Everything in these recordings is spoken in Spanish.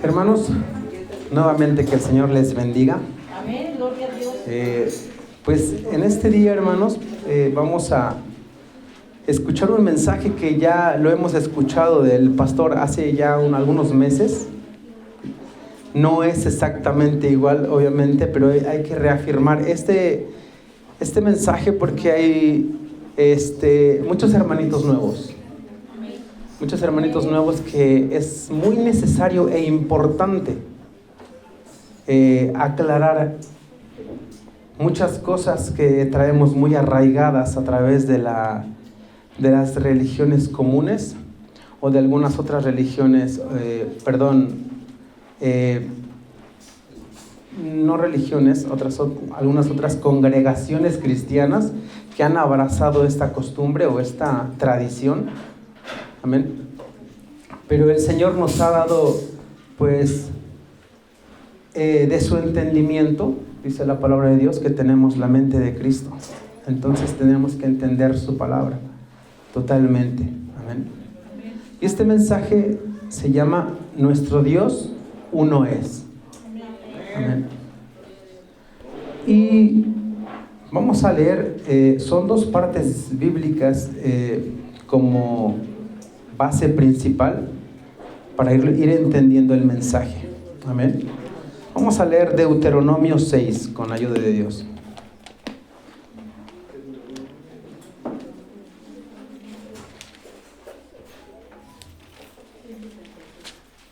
Hermanos, nuevamente que el Señor les bendiga. Amén, gloria a Dios. Pues en este día, hermanos, vamos a escuchar un mensaje que ya lo hemos escuchado del pastor hace ya algunos meses. No es exactamente igual, obviamente, pero hay que reafirmar este mensaje porque hay muchos hermanitos nuevos. Muchos hermanitos nuevos que es muy necesario e importante aclarar muchas cosas que traemos muy arraigadas a través de las religiones comunes o de algunas otras religiones, no religiones, algunas otras congregaciones cristianas que han abrazado esta costumbre o esta tradición. Amén. Pero el Señor nos ha dado, pues, de su entendimiento, dice la palabra de Dios, que tenemos la mente de Cristo. Entonces tenemos que entender su palabra totalmente. Amén. Y este mensaje se llama Nuestro Dios uno es. Amén. Y vamos a leer, son dos partes bíblicas como base principal para ir entendiendo el mensaje. Amén. Vamos a leer Deuteronomio 6 con ayuda de Dios.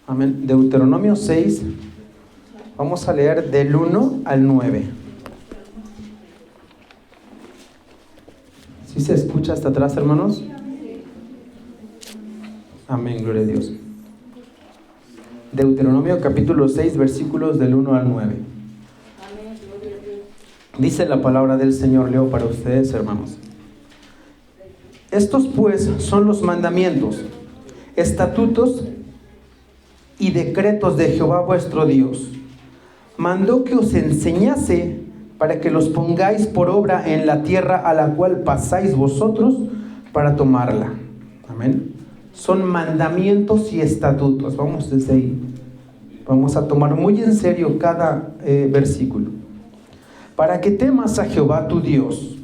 Amén. Deuteronomio 6, vamos a leer del 1 al 9. ¿Sí se escucha hasta atrás, hermanos? Amén, gloria a Dios. Deuteronomio capítulo 6, versículos del 1 al 9. Dice la palabra del Señor, leo para ustedes, hermanos. Estos pues son los mandamientos, estatutos y decretos de Jehová vuestro Dios. Mandó que os enseñase para que los pongáis por obra en la tierra a la cual pasáis vosotros para tomarla. Amén. Son mandamientos y estatutos. Vamos desde ahí. Vamos a tomar muy en serio cada versículo. Para que temas a Jehová tu Dios,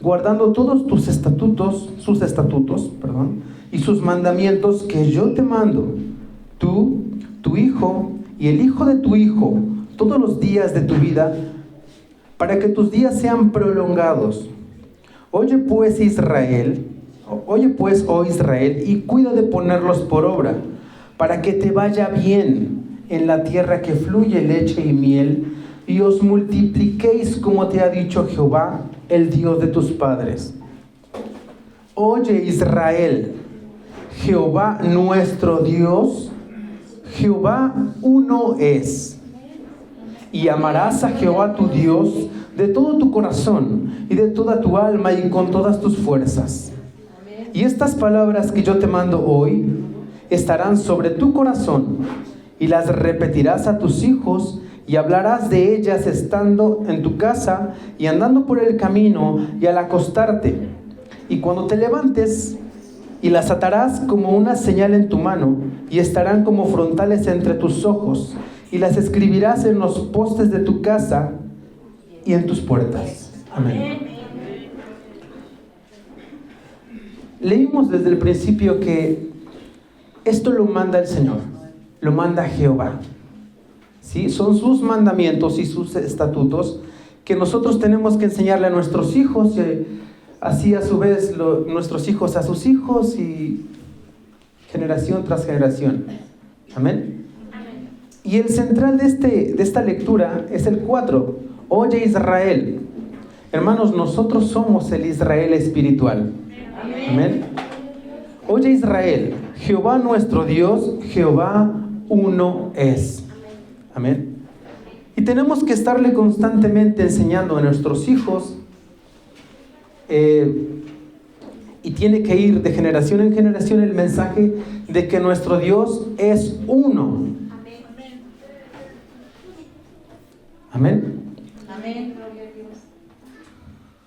guardando todos sus estatutos, y sus mandamientos que yo te mando, tú, tu hijo y el hijo de tu hijo, todos los días de tu vida, para que tus días sean prolongados. Oye pues, oh Israel, y cuida de ponerlos por obra, para que te vaya bien en la tierra que fluye leche y miel, y os multipliquéis como te ha dicho Jehová, el Dios de tus padres. Oye Israel, Jehová nuestro Dios, Jehová uno es. Y amarás a Jehová tu Dios de todo tu corazón y de toda tu alma y con todas tus fuerzas. Y estas palabras que yo te mando hoy estarán sobre tu corazón, y las repetirás a tus hijos, y hablarás de ellas estando en tu casa y andando por el camino y al acostarte. Y cuando te levantes, y las atarás como una señal en tu mano, y estarán como frontales entre tus ojos, y las escribirás en los postes de tu casa y en tus puertas. Amén. Leímos desde el principio que esto lo manda el Señor, lo manda Jehová. ¿Sí? Son sus mandamientos y sus estatutos que nosotros tenemos que enseñarle a nuestros hijos, y así a su vez nuestros hijos a sus hijos, y generación tras generación. Amén. Y el central de esta lectura es el 4. Oye Israel. Hermanos, nosotros somos el Israel espiritual. Amén. Oye Israel, Jehová nuestro Dios, Jehová uno es. Amén. Y tenemos que estarle constantemente enseñando a nuestros hijos, y tiene que ir de generación en generación el mensaje de que nuestro Dios es uno. Amén. Amén, gloria a Dios.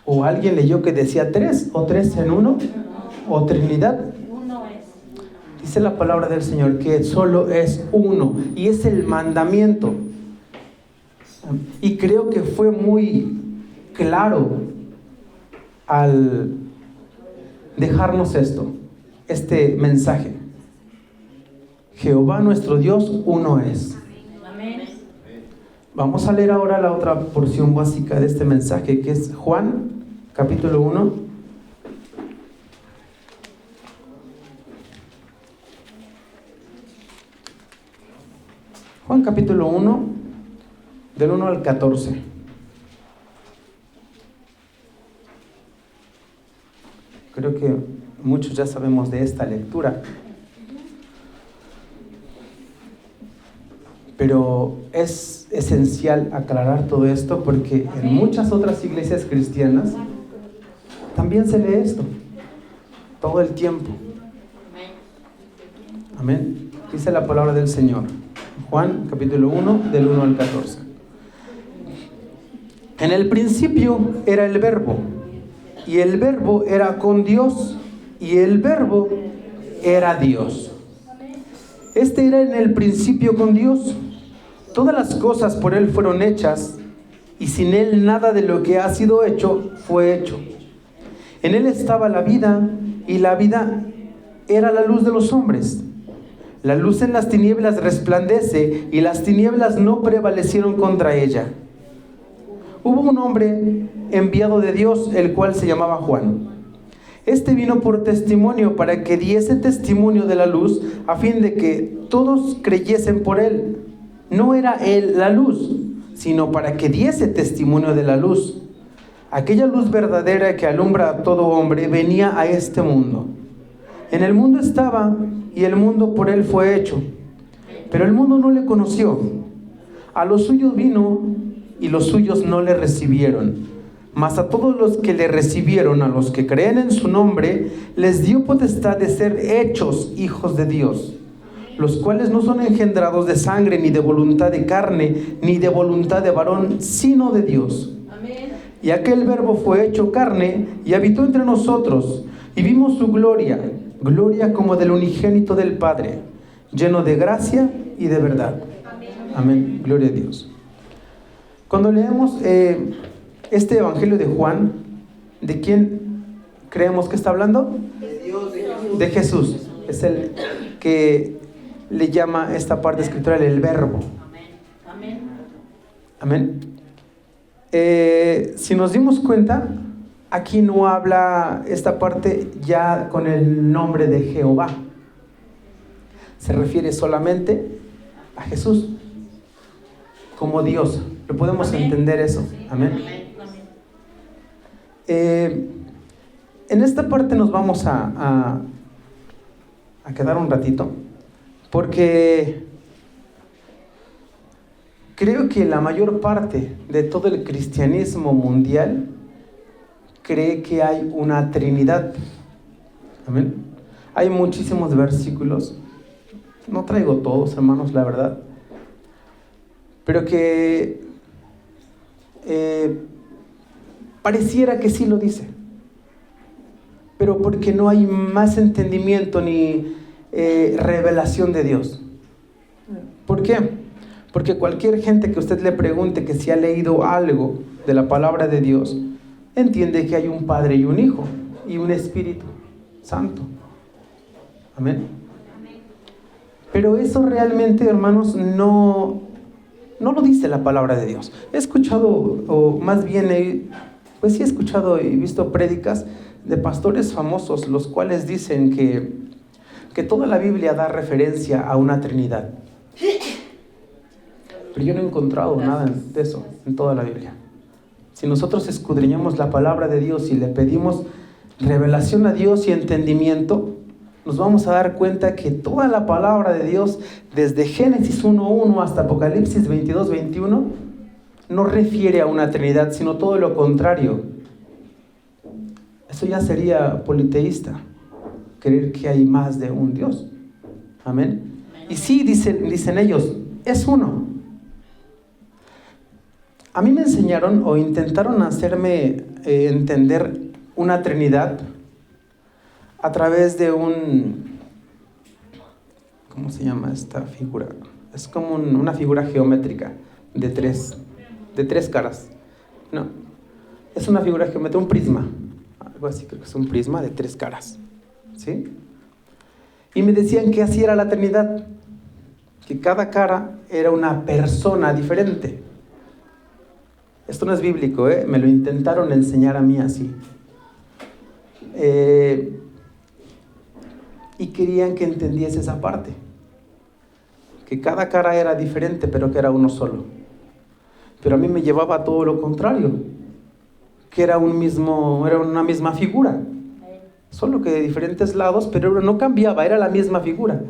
O alguien leyó que decía 3, o 3 en 1, o Trinidad. Uno es. Dice la palabra del Señor que solo es uno y es el mandamiento. Y creo que fue muy claro al dejarnos este mensaje. Jehová nuestro Dios uno es. Amén. Vamos a leer ahora la otra porción básica de este mensaje, que es Juan, capítulo 1. Juan, capítulo 1, del 1 al 14. Creo que muchos ya sabemos de esta lectura, pero es esencial aclarar todo esto porque en muchas otras iglesias cristianas también se lee esto todo el tiempo. Amén. Dice la palabra del Señor. Juan capítulo 1 del 1 al 14. En el principio era el Verbo, y el Verbo era con Dios, y el Verbo era Dios. Este era en el principio con Dios. Todas las cosas por Él fueron hechas, y sin Él nada de lo que ha sido hecho fue hecho. En Él estaba la vida, y la vida era la luz de los hombres. La luz en las tinieblas resplandece, y las tinieblas no prevalecieron contra ella. Hubo un hombre enviado de Dios, el cual se llamaba Juan. Este vino por testimonio para que diese testimonio de la luz, a fin de que todos creyesen por él. No era él la luz, sino para que diese testimonio de la luz. Aquella luz verdadera que alumbra a todo hombre venía a este mundo. En el mundo estaba, y el mundo por él fue hecho, pero el mundo no le conoció. A los suyos vino, y los suyos no le recibieron. Mas a todos los que le recibieron, a los que creen en su nombre, les dio potestad de ser hechos hijos de Dios, los cuales no son engendrados de sangre, ni de voluntad de carne, ni de voluntad de varón, sino de Dios. Amén. Y aquel Verbo fue hecho carne, y habitó entre nosotros, y vimos su gloria, gloria como del unigénito del Padre, lleno de gracia y de verdad. Amén. Gloria a Dios. Cuando leemos este Evangelio de Juan, ¿de quién creemos que está hablando? De Dios, de Jesús. De Jesús. Es el que le llama esta parte escritural el Verbo. Amén. Amén. Si nos dimos cuenta, aquí no habla esta parte ya con el nombre de Jehová. Se refiere solamente a Jesús como Dios. ¿Lo podemos entender eso? Amén. En esta parte nos vamos a quedar un ratito, porque creo que la mayor parte de todo el cristianismo mundial cree que hay una Trinidad. Amén. Hay muchísimos versículos, no traigo todos, hermanos, la verdad, pero que pareciera que sí lo dice, pero porque no hay más entendimiento ni revelación de Dios. ¿Por qué? Porque cualquier gente que usted le pregunte que si ha leído algo de la palabra de Dios, entiende que hay un Padre y un Hijo y un Espíritu Santo. Amén. Pero eso realmente, hermanos, no lo dice la palabra de Dios. He escuchado, o más bien pues sí he escuchado y visto prédicas de pastores famosos, los cuales dicen que toda la Biblia da referencia a una Trinidad. Pero yo no he encontrado nada de eso en toda la Biblia. Si nosotros escudriñamos la palabra de Dios y le pedimos revelación a Dios y entendimiento, nos vamos a dar cuenta que toda la palabra de Dios, desde Génesis 1:1 hasta Apocalipsis 22:21, no refiere a una Trinidad, sino todo lo contrario. Eso ya sería politeísta, creer que hay más de un Dios. Amén. Y sí, dicen ellos, es uno. A mí me enseñaron o intentaron hacerme entender una Trinidad a través de un ¿cómo se llama esta figura? Es como una figura geométrica de tres caras. No, es una figura geométrica, un prisma. Algo así, creo que es un prisma de 3 caras. ¿Sí? Y me decían que así era la Trinidad, que cada cara era una persona diferente. Esto no es bíblico, me lo intentaron enseñar a mí así. Y querían que entendiese esa parte, que cada cara era diferente, pero que era uno solo. Pero a mí me llevaba a todo lo contrario, que era una misma figura, solo que de diferentes lados, pero no cambiaba, era la misma figura.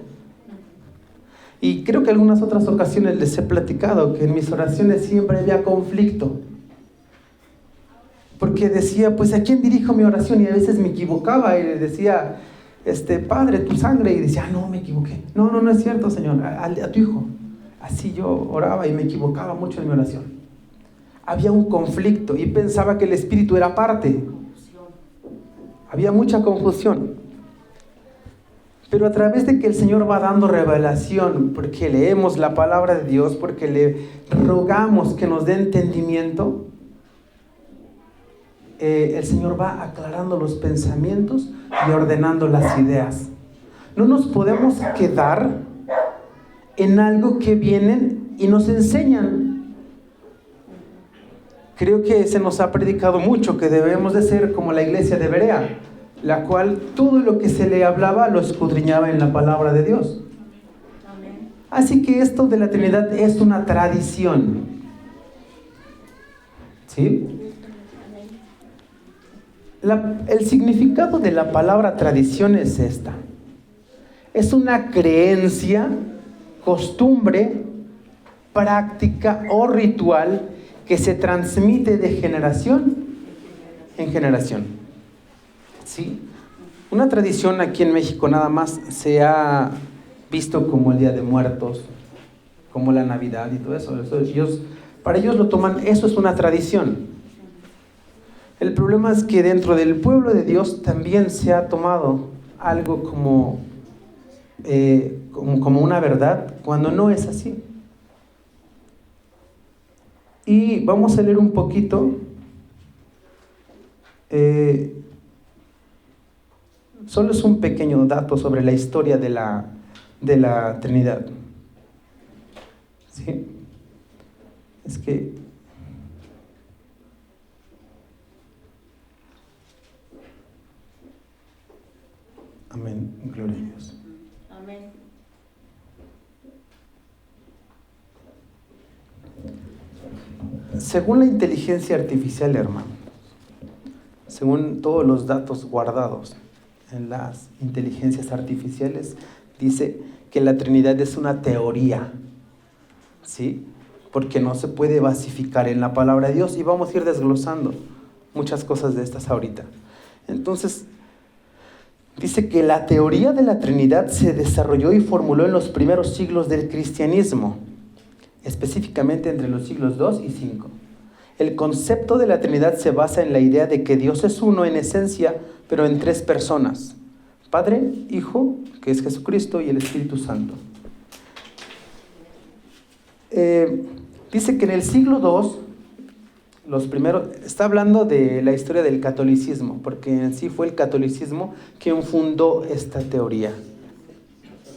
Y creo que algunas otras ocasiones les he platicado que en mis oraciones siempre había conflicto, porque decía, pues ¿a quién dirijo mi oración? Y a veces me equivocaba y le decía, Padre, tu sangre, y decía, no, me equivoqué. No es cierto, Señor, a tu hijo. Así yo oraba y me equivocaba mucho en mi oración. Había un conflicto y pensaba que el Espíritu era parte. Había mucha confusión. Pero a través de que el Señor va dando revelación, porque leemos la palabra de Dios, porque le rogamos que nos dé entendimiento, el Señor va aclarando los pensamientos y ordenando las ideas. No nos podemos quedar en algo que vienen y nos enseñan. Creo que se nos ha predicado mucho que debemos de ser como la iglesia de Berea, la cual todo lo que se le hablaba lo escudriñaba en la palabra de Dios. Amén. Así que esto de la Trinidad es una tradición. ¿Sí? El significado de la palabra tradición es esta. Es una creencia, costumbre, práctica o ritual que se transmite de generación en generación. ¿Sí? Una tradición aquí en México nada más se ha visto como el Día de Muertos, como la Navidad y todo eso. Para ellos lo toman, eso es una tradición. El problema es que dentro del pueblo de Dios también se ha tomado algo como una verdad, cuando no es así. Y vamos a leer un poquito, solo es un pequeño dato sobre la historia de la Trinidad. ¿Sí? Es que amén, gloria a Dios. Amén. Según la inteligencia artificial, hermano, según todos los datos guardados en las inteligencias artificiales, dice que la Trinidad es una teoría, ¿sí? Porque no se puede basificar en la palabra de Dios, y vamos a ir desglosando muchas cosas de estas ahorita. Entonces, dice que la teoría de la Trinidad se desarrolló y formuló en los primeros siglos del cristianismo, específicamente entre los siglos 2 y 5. El concepto de la Trinidad se basa en la idea de que Dios es uno en esencia, pero en 3 personas: Padre, Hijo, que es Jesucristo, y el Espíritu Santo. Dice que en el siglo 2, está hablando de la historia del catolicismo, porque en sí fue el catolicismo quien fundó esta teoría.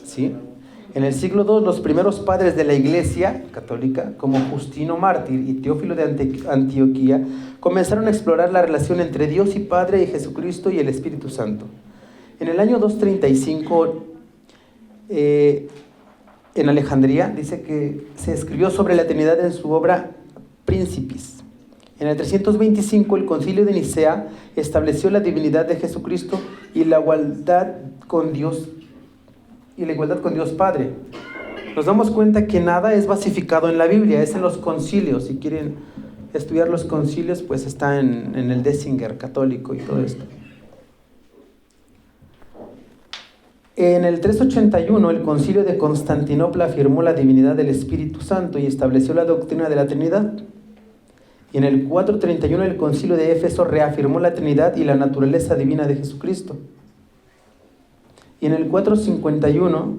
¿Sí? En el siglo II, los primeros padres de la Iglesia católica, como Justino Mártir y Teófilo de Antioquía, comenzaron a explorar la relación entre Dios y Padre y Jesucristo y el Espíritu Santo. En el año 235, en Alejandría, dice que se escribió sobre la Trinidad en su obra Principis. En el 325, el Concilio de Nicea estableció la divinidad de Jesucristo y la igualdad con Dios Padre. Nos damos cuenta que nada es basificado en la Biblia, es en los concilios. Si quieren estudiar los concilios, pues está en el Dessinger católico y todo esto. En el 381, el Concilio de Constantinopla afirmó la divinidad del Espíritu Santo y estableció la doctrina de la Trinidad. Y en el 431, el Concilio de Éfeso reafirmó la Trinidad y la naturaleza divina de Jesucristo. Y en el 451,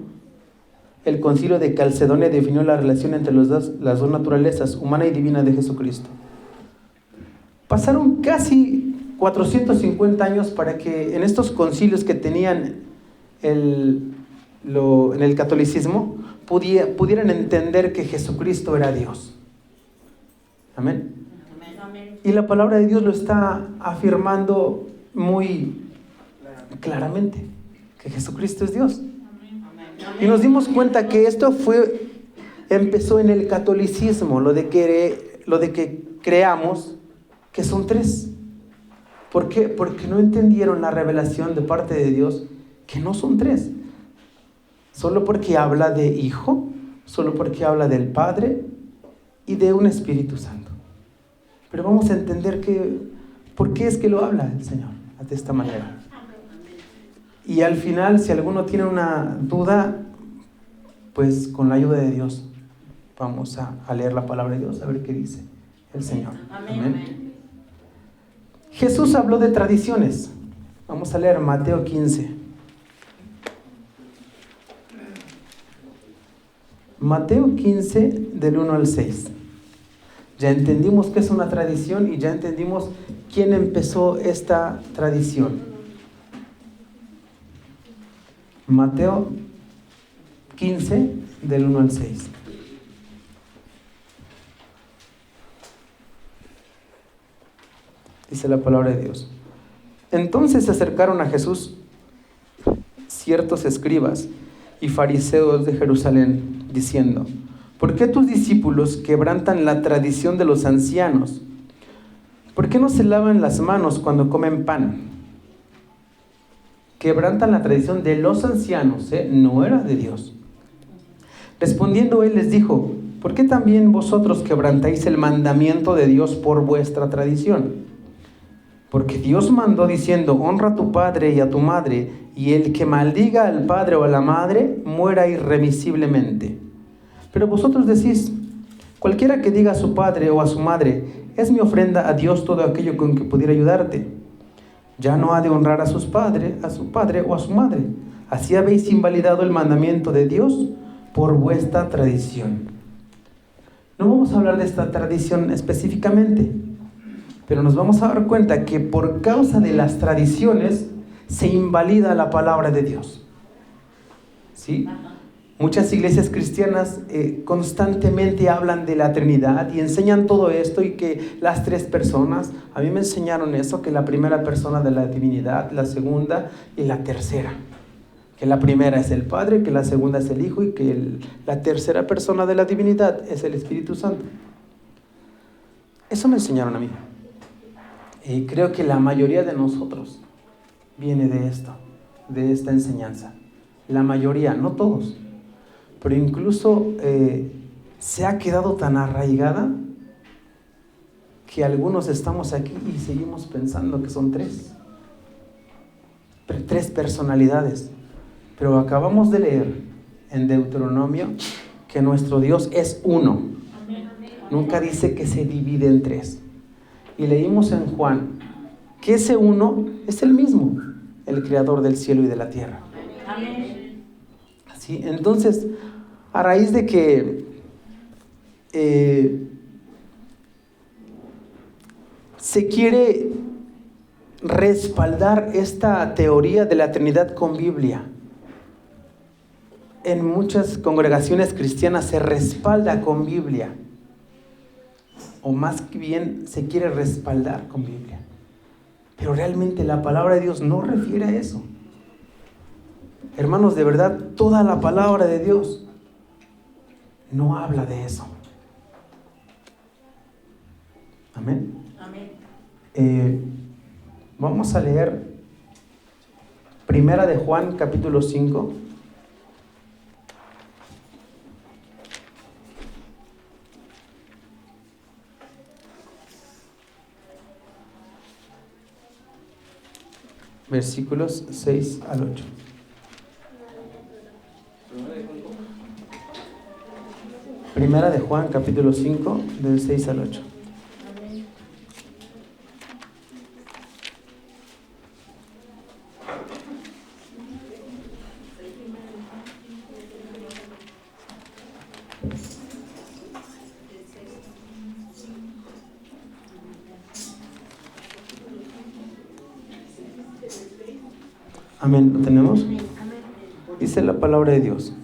el concilio de Calcedonia definió la relación entre las dos naturalezas, humana y divina de Jesucristo. Pasaron casi 450 años para que en estos concilios que tenían en el catolicismo pudieran entender que Jesucristo era Dios. Amén. Amén. Y la palabra de Dios lo está afirmando muy claramente, que Jesucristo es Dios. Y nos dimos cuenta que esto empezó en el catolicismo, lo de que creamos que son tres. ¿Por qué? Porque no entendieron la revelación de parte de Dios, que no son tres. Solo porque habla de Hijo, solo porque habla del Padre y de un Espíritu Santo. Pero vamos a entender por qué es que lo habla el Señor de esta manera. Y al final, si alguno tiene una duda, pues con la ayuda de Dios vamos a leer la palabra de Dios, a ver qué dice el Señor. Amén. Jesús habló de tradiciones. Vamos a leer Mateo 15. Mateo 15, del 1 al 6. Ya entendimos qué es una tradición y ya entendimos quién empezó esta tradición. Mateo 15, del 1 al 6. Dice la palabra de Dios. Entonces se acercaron a Jesús ciertos escribas y fariseos de Jerusalén, diciendo: ¿por qué tus discípulos quebrantan la tradición de los ancianos? ¿Por qué no se lavan las manos cuando comen pan? Quebrantan la tradición de los ancianos, no era de Dios. Respondiendo él les dijo: ¿por qué también vosotros quebrantáis el mandamiento de Dios por vuestra tradición? Porque Dios mandó diciendo: honra a tu padre y a tu madre, y el que maldiga al padre o a la madre muera irremisiblemente. Pero vosotros decís: cualquiera que diga a su padre o a su madre, es mi ofrenda a Dios todo aquello con que pudiera ayudarte, ya no ha de honrar a su padre o a su madre. Así habéis invalidado el mandamiento de Dios por vuestra tradición. No vamos a hablar de esta tradición específicamente, pero nos vamos a dar cuenta que por causa de las tradiciones se invalida la palabra de Dios. ¿Sí? Muchas iglesias cristianas constantemente hablan de la Trinidad y enseñan todo esto, y que las tres personas, a mí me enseñaron eso, que la primera persona de la divinidad, la segunda y la tercera. Que la primera es el Padre, que la segunda es el Hijo y que la tercera persona de la divinidad es el Espíritu Santo. Eso me enseñaron a mí. Y creo que la mayoría de nosotros viene de esto, de esta enseñanza. La mayoría, no todos, pero incluso se ha quedado tan arraigada que algunos estamos aquí y seguimos pensando que son tres personalidades. Pero acabamos de leer en Deuteronomio que nuestro Dios es uno. Nunca dice que se divide en tres. Y leímos en Juan que ese uno es el mismo, el creador del cielo y de la tierra. Amén. ¿Sí? Entonces, a raíz de que se quiere respaldar esta teoría de la Trinidad con Biblia, en muchas congregaciones cristianas se respalda con Biblia, o más bien se quiere respaldar con Biblia, pero realmente la palabra de Dios no refiere a eso. Hermanos, de verdad, toda la palabra de Dios no habla de eso. Amén. Amén. Vamos a leer Primera de Juan, capítulo 5. Versículos 6 al 8. Primera de Juan, capítulo 5, del 6 al 8. Amén. Amén. ¿Lo tenemos? Dice la palabra de Dios.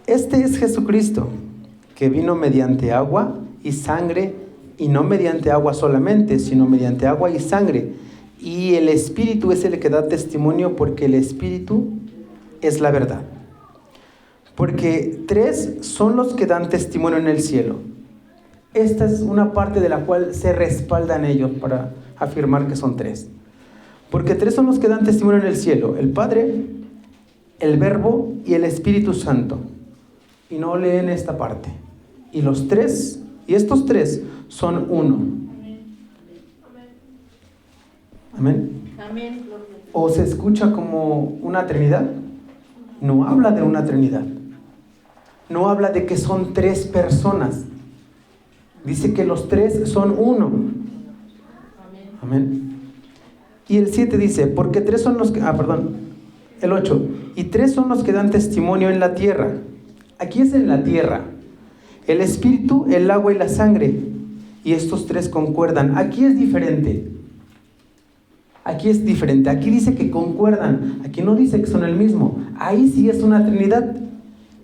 Este es Jesucristo, que vino mediante agua y sangre, y no mediante agua solamente, sino mediante agua y sangre. Y el Espíritu es el que da testimonio, porque el Espíritu es la verdad. Porque 3 son los que dan testimonio en el cielo. Esta es una parte de la cual se respaldan ellos para afirmar que son 3. Porque 3 son los que dan testimonio en el cielo: el Padre, el Verbo y el Espíritu Santo. Y no leen esta parte. Y estos 3 son uno. Amén. Amén. ¿O se escucha como una Trinidad? No habla de una Trinidad. No habla de que son 3 personas. Dice que los 3 son uno. Amén. Y el 7 dice, porque 3 son los que... el 8. Y 3 son los que dan testimonio en la tierra. Aquí es en la tierra. El Espíritu, el agua y la sangre. Y estos 3 concuerdan. Aquí es diferente. Aquí dice que concuerdan. Aquí no dice que son el mismo. Ahí sí es una Trinidad.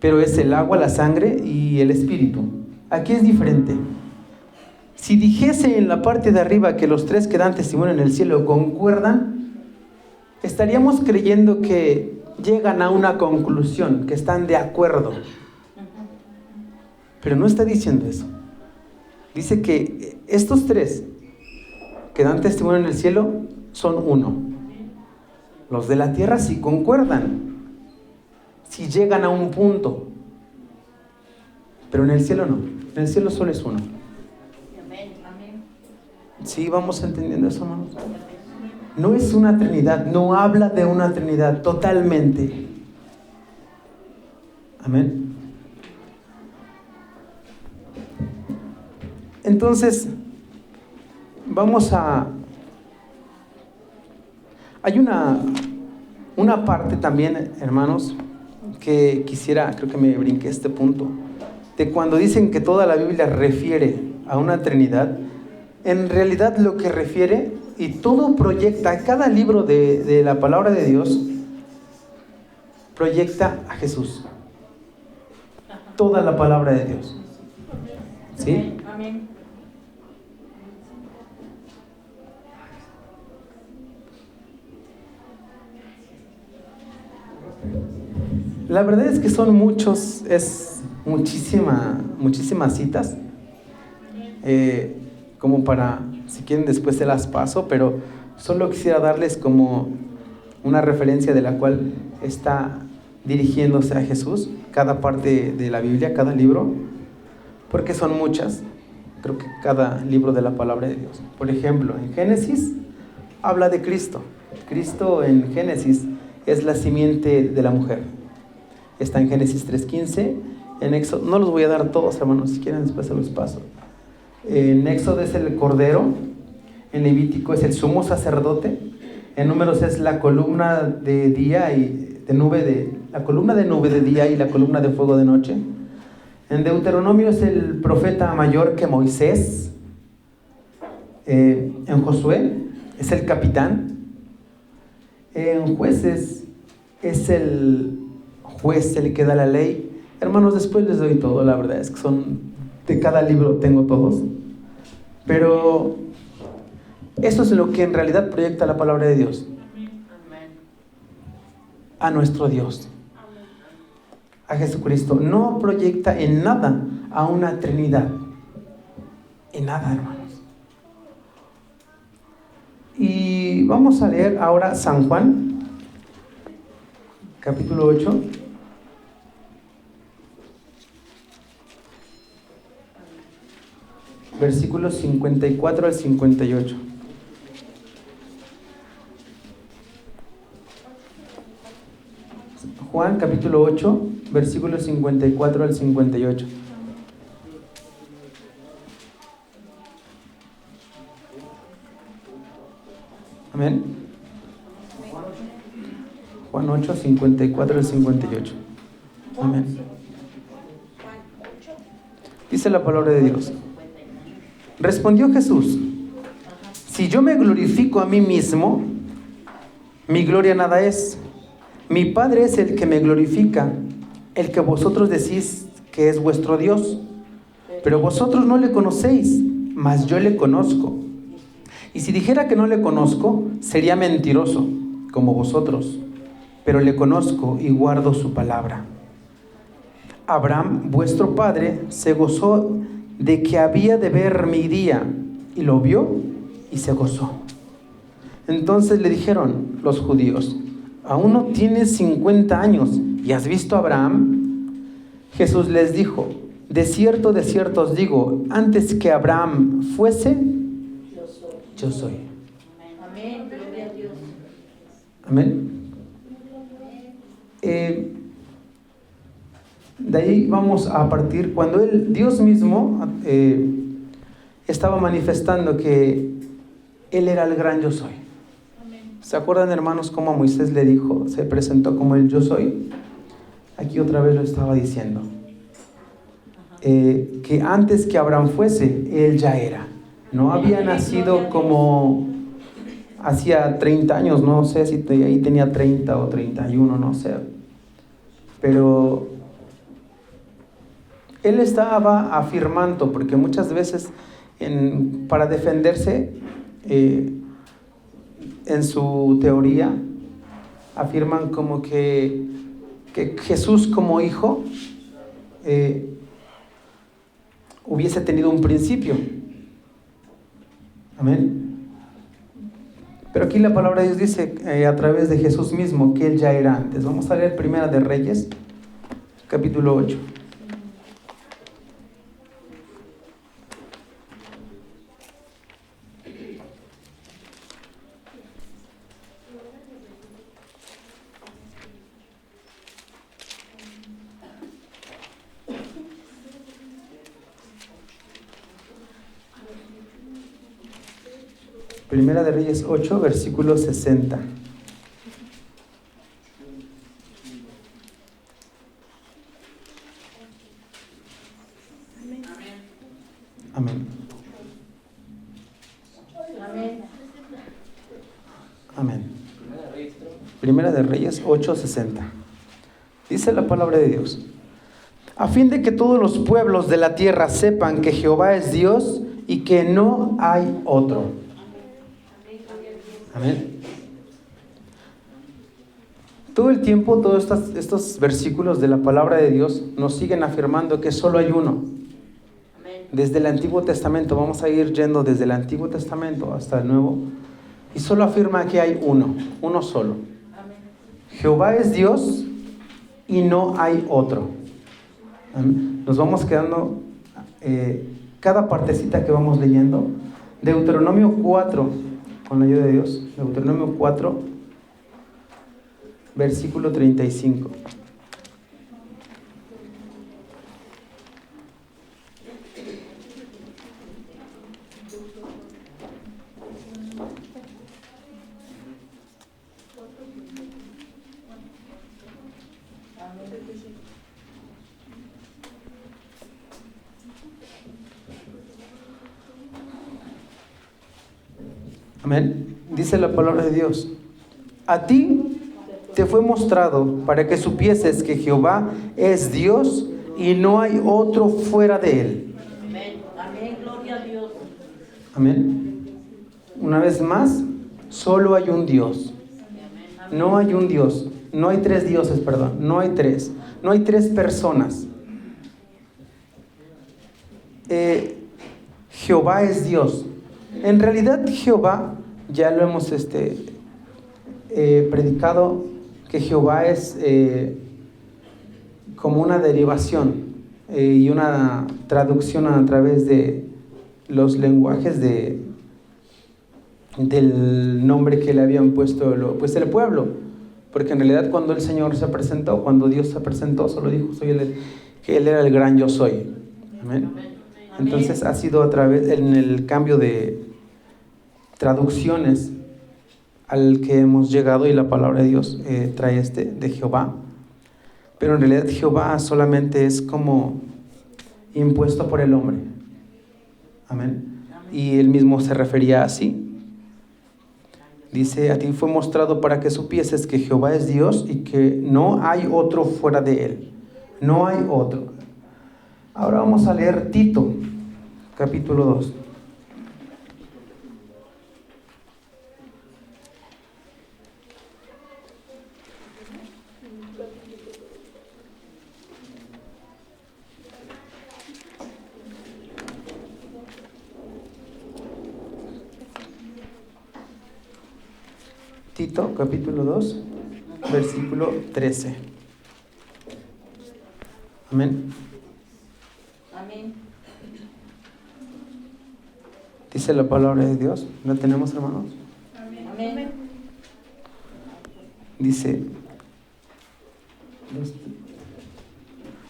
Pero es el agua, la sangre y el Espíritu. Aquí es diferente. Si dijese en la parte de arriba que los 3 que dan testimonio en el cielo concuerdan, estaríamos creyendo que llegan a una conclusión, que están de acuerdo. Pero no está diciendo eso. Dice que estos 3 que dan testimonio en el cielo son uno. Los de la tierra sí concuerdan, si llegan a un punto. Pero en el cielo no. En el cielo solo es uno. ¿Sí vamos entendiendo eso, hermanos? No es una Trinidad, no habla de una Trinidad totalmente. Amén. Entonces, hay una parte también, hermanos, que creo que me brinqué este punto, de cuando dicen que toda la Biblia refiere a una Trinidad. En realidad lo que refiere, y todo proyecta, cada libro de la palabra de Dios proyecta a Jesús. Toda la palabra de Dios. ¿Sí? Amén. La verdad es que son muchísimas citas. Como para, si quieren después se las paso, pero solo quisiera darles como una referencia de la cual está dirigiéndose a Jesús, cada parte de la Biblia, cada libro, porque son muchas, creo que cada libro de la palabra de Dios. Por ejemplo, en Génesis habla de Cristo. Cristo en Génesis es la simiente de la mujer. Está en Génesis 3:15, en Éxodo, no los voy a dar todos, hermanos, si quieren después se los paso. En Éxodo es el Cordero, en Levítico es el sumo sacerdote, en Números es la columna de día y la columna de nube de día y la columna de fuego de noche. En Deuteronomio es el profeta mayor que Moisés. En Josué es el capitán. En Jueces es el juez, el que da la ley. Hermanos, después les doy todo, la verdad es que de cada libro tengo todos. Pero eso es lo que en realidad proyecta la palabra de Dios. A nuestro Dios. A Jesucristo. No proyecta en nada a una Trinidad. En nada, hermanos. Y vamos a leer ahora San Juan, capítulo 8. Versículos 54 al 58. Juan capítulo 8, versículos 54 al 58. Amén. Juan 8, 54 al 58. Amén. Dice la palabra de Dios. Respondió Jesús: si yo me glorifico a mí mismo, mi gloria nada es. Mi Padre es el que me glorifica, el que vosotros decís que es vuestro Dios. Pero vosotros no le conocéis, mas yo le conozco. Y si dijera que no le conozco, sería mentiroso, como vosotros. Pero le conozco y guardo su palabra. Abraham, vuestro padre, se gozó de que había de ver mi día, y lo vio y se gozó. Entonces le dijeron los judíos: ¿aún no tienes 50 años y has visto a Abraham? Jesús les dijo: de cierto os digo, antes que Abraham fuese, yo soy. Amén. Gloria a Dios. Amén. De ahí vamos a partir cuando Dios mismo estaba manifestando que Él era el gran yo soy. ¿Se acuerdan, hermanos, cómo a Moisés le dijo, se presentó como el yo soy? Aquí otra vez lo estaba diciendo. Que antes que Abraham fuese, Él ya era. No había nacido como hacía 30 años, no sé si ahí tenía 30 o 31, no sé. Pero Él estaba afirmando, porque muchas veces para defenderse, en su teoría, afirman como que Jesús como hijo hubiese tenido un principio. Amén. Pero aquí la palabra de Dios dice a través de Jesús mismo que Él ya era antes. Vamos a leer Primera de Reyes, capítulo 8. Primera de Reyes 8, versículo 60. Amén. Amén. Amén. Primera de Reyes 8, 60. Dice la palabra de Dios: a fin de que todos los pueblos de la tierra sepan que Jehová es Dios y que no hay otro. Amén. Todo el tiempo, todos estos versículos de la palabra de Dios nos siguen afirmando que solo hay uno. Desde el Antiguo Testamento, vamos a ir yendo desde el Antiguo Testamento hasta el Nuevo, y solo afirma que hay uno solo. Jehová es Dios y no hay otro. Amén. Nos vamos quedando cada partecita que vamos leyendo. Deuteronomio 4, con la ayuda de Dios, Deuteronomio 4, versículo 35. Amén. Dice la palabra de Dios: a ti te fue mostrado para que supieses que Jehová es Dios y no hay otro fuera de él. Amén. Amén. Gloria a Dios. Amén. Una vez más, solo hay un Dios. No hay un Dios. No hay tres dioses, perdón. No hay tres. No hay tres personas. Jehová es Dios. En realidad Jehová, ya lo hemos predicado, que Jehová es como una derivación y una traducción a través de los lenguajes del nombre que le habían puesto el pueblo, porque en realidad cuando el Señor se presentó, cuando Dios se presentó, solo dijo que Él era el gran yo soy. Amén. Entonces ha sido a través, en el cambio de traducciones al que hemos llegado, y la palabra de Dios trae de Jehová, pero en realidad Jehová solamente es como impuesto por el hombre. Amén. Y él mismo se refería así. Dice, a ti fue mostrado para que supieses que Jehová es Dios y que no hay otro fuera de él. No hay otro. Ahora vamos a leer Tito, capítulo 2. Tito, capítulo 2, versículo 13. Amén. Amén. Dice la palabra de Dios. ¿La tenemos, hermanos? Amén. Dice,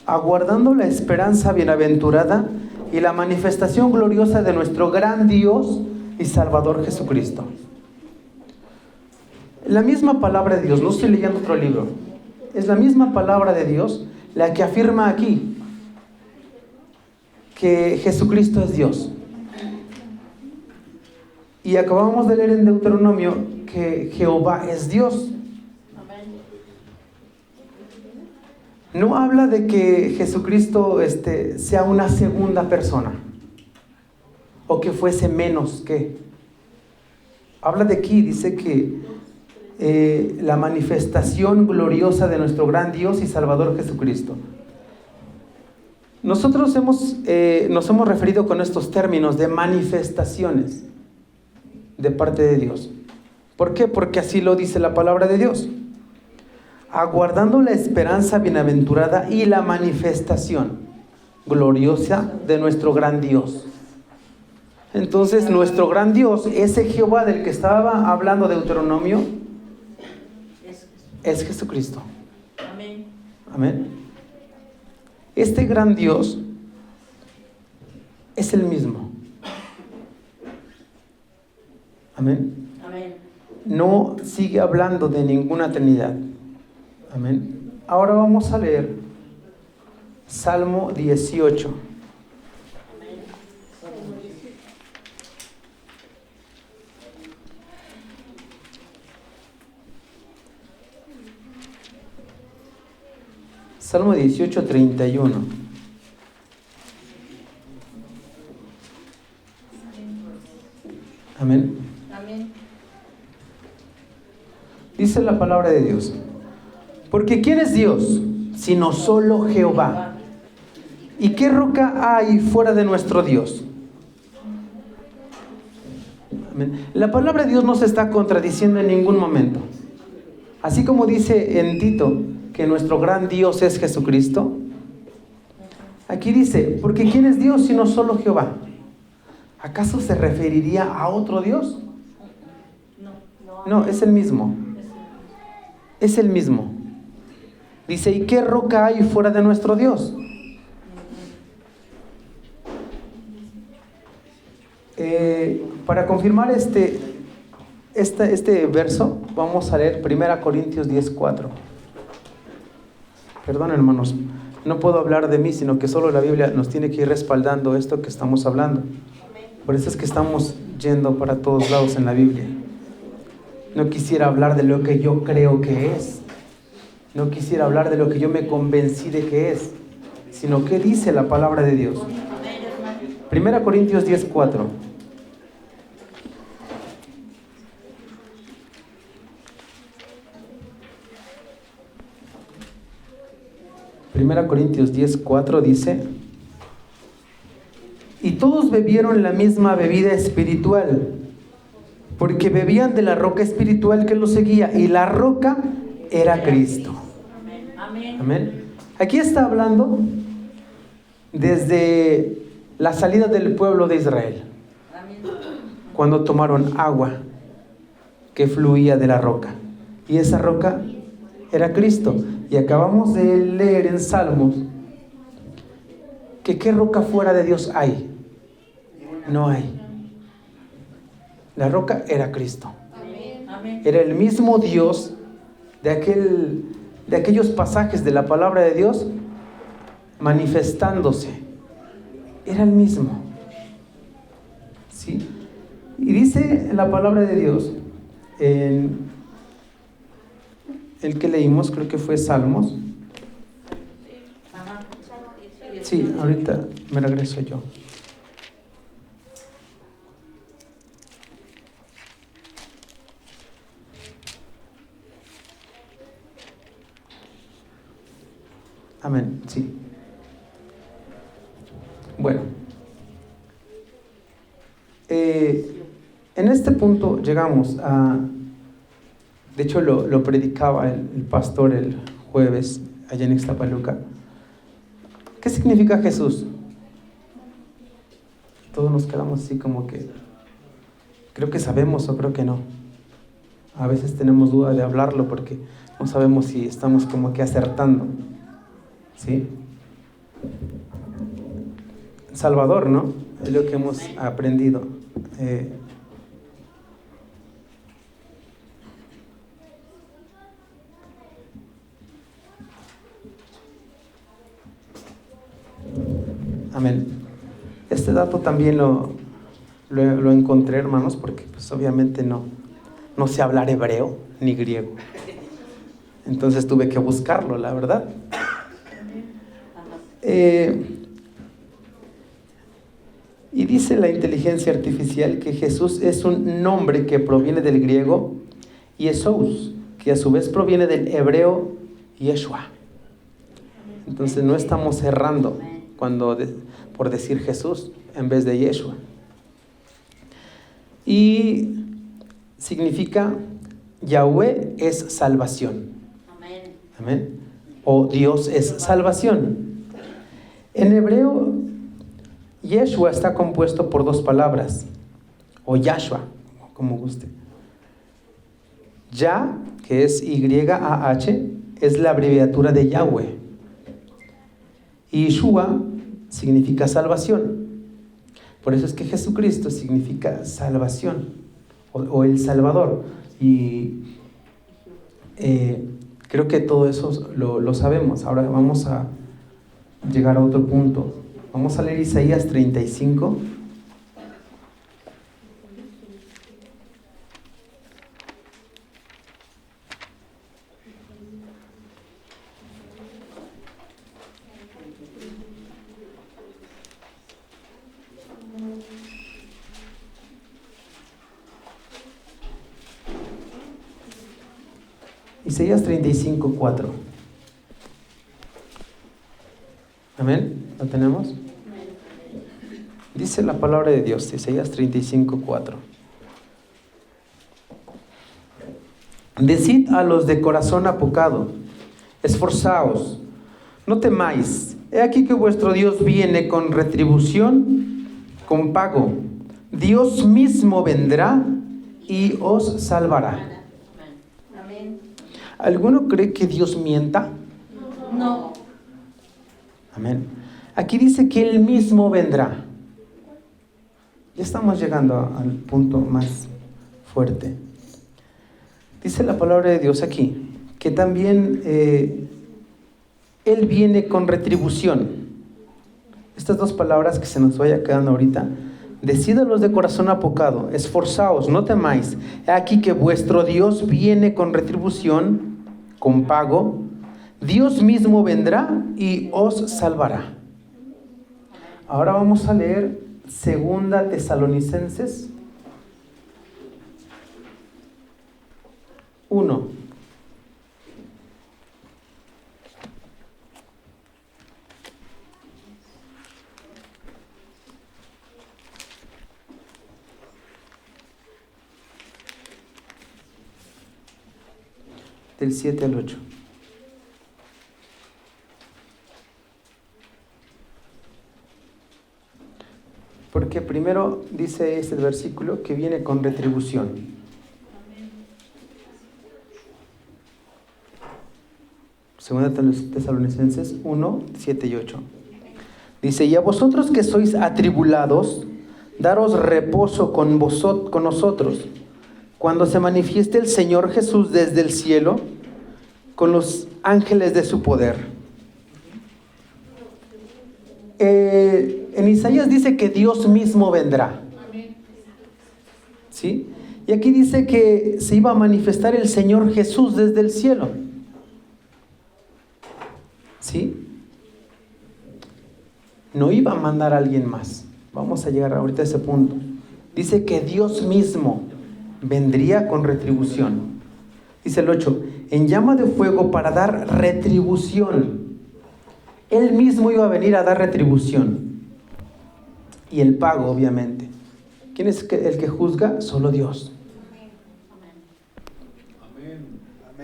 aguardando la esperanza bienaventurada y la manifestación gloriosa de nuestro gran Dios y Salvador Jesucristo. La misma palabra de Dios, no estoy leyendo otro libro, es la misma palabra de Dios la que afirma aquí que Jesucristo es Dios. Y acabamos de leer en Deuteronomio que Jehová es Dios. No habla de que Jesucristo sea una segunda persona o que fuese menos que. Habla de aquí, dice que la manifestación gloriosa de nuestro gran Dios y Salvador Jesucristo. Nosotros nos hemos referido con estos términos de manifestaciones de parte de Dios. ¿Por qué? Porque así lo dice la palabra de Dios. Aguardando la esperanza bienaventurada y la manifestación gloriosa de nuestro gran Dios. Entonces, nuestro gran Dios, ese Jehová del que estaba hablando Deuteronomio, es Jesucristo. Amén. Amén. Este gran Dios es el mismo. Amén. Amén. No sigue hablando de ninguna Trinidad. Amén. Ahora vamos a leer Salmo 18. Salmo 18, 31. Amén. Amén. Dice la palabra de Dios. Porque ¿quién es Dios sino solo Jehová? ¿Y qué roca hay fuera de nuestro Dios? Amén. La palabra de Dios no se está contradiciendo en ningún momento. Así como dice en Tito que nuestro gran Dios es Jesucristo, aquí dice, porque ¿quién es Dios sino solo Jehová? ¿Acaso se referiría a otro Dios? No, es el mismo. Es el mismo. Dice, ¿y qué roca hay fuera de nuestro Dios? Para confirmar este verso, vamos a leer 1 Corintios 10:4. Perdón, hermanos, no puedo hablar de mí, sino que solo la Biblia nos tiene que ir respaldando esto que estamos hablando. Por eso es que estamos yendo para todos lados en la Biblia. No quisiera hablar de lo que yo creo que es. No quisiera hablar de lo que yo me convencí de que es, sino qué dice la palabra de Dios. 1 Corintios 10:4. Primera Corintios 10:4 dice: y todos bebieron la misma bebida espiritual, porque bebían de la roca espiritual que los seguía, y la roca era Cristo. Amén. Amén. Aquí está hablando desde la salida del pueblo de Israel, Amén. cuando tomaron agua que fluía de la roca, y esa roca era Cristo. Y acabamos de leer en Salmos que ¿qué roca fuera de Dios hay? No hay. La roca era Cristo. Amén. Era el mismo Dios de aquellos pasajes de la palabra de Dios manifestándose. Era el mismo. ¿Sí? Y dice la palabra de Dios en el que leímos, creo que fue Salmos. Ajá. Sí, ahorita me regreso yo. Amén, sí. Bueno, en este punto llegamos a, de hecho lo predicaba el pastor el jueves allá en Ixtapaluca. ¿Qué significa Jesús? Todos nos quedamos así como que, creo que sabemos o creo que no. A veces tenemos duda de hablarlo porque no sabemos si estamos como que acertando. ¿Sí? Salvador, ¿no? Es lo que hemos aprendido. Amén. Este dato también lo encontré, hermanos, porque pues obviamente no sé hablar hebreo ni griego. Entonces tuve que buscarlo, la verdad. Y dice la inteligencia artificial que Jesús es un nombre que proviene del griego Jesús, que a su vez proviene del hebreo Yeshua. Entonces no estamos errando por decir Jesús en vez de Yeshua. Y significa Yahweh es salvación. Amén. O Dios es salvación. En hebreo, Yeshua está compuesto por dos palabras, o Yahshua, como guste. Yah, que es Y-A-H, es la abreviatura de Yahweh. Y Yeshua significa salvación. Por eso es que Jesucristo significa salvación, o el Salvador. Y creo que todo eso lo sabemos. Ahora vamos a llegar a otro punto. Vamos a leer Isaías 35. Isaías 35, 4. Amén. ¿Lo tenemos? Dice la palabra de Dios, Isaías 35, 4. Decid a los de corazón apocado, esforzaos, no temáis. He aquí que vuestro Dios viene con retribución, con pago. Dios mismo vendrá y os salvará. ¿Alguno cree que Dios mienta? No. Amén. Aquí dice que Él mismo vendrá. Ya estamos llegando al punto más fuerte. Dice la palabra de Dios aquí, que también Él viene con retribución. Estas dos palabras que se nos vaya quedando ahorita. Decid a los de corazón apocado, esforzaos, no temáis. He aquí que vuestro Dios viene con retribución, con pago. Dios mismo vendrá y os salvará. Ahora vamos a leer 2 Tesalonicenses 1. Del 7 al 8. Porque primero dice este versículo que viene con retribución. Segunda Tesalonicenses 1, 7 y 8. Dice, y a vosotros que sois atribulados, daros reposo con nosotros, cuando se manifieste el Señor Jesús desde el cielo, con los ángeles de su poder. En Isaías dice que Dios mismo vendrá. ¿Sí? Y aquí dice que se iba a manifestar el Señor Jesús desde el cielo. ¿Sí? No iba a mandar a alguien más. Vamos a llegar ahorita a ese punto. Dice que Dios mismo vendría con retribución. Dice el 8, en llama de fuego para dar retribución. Él mismo iba a venir a dar retribución. Y el pago, obviamente. ¿Quién es el que juzga? Solo Dios.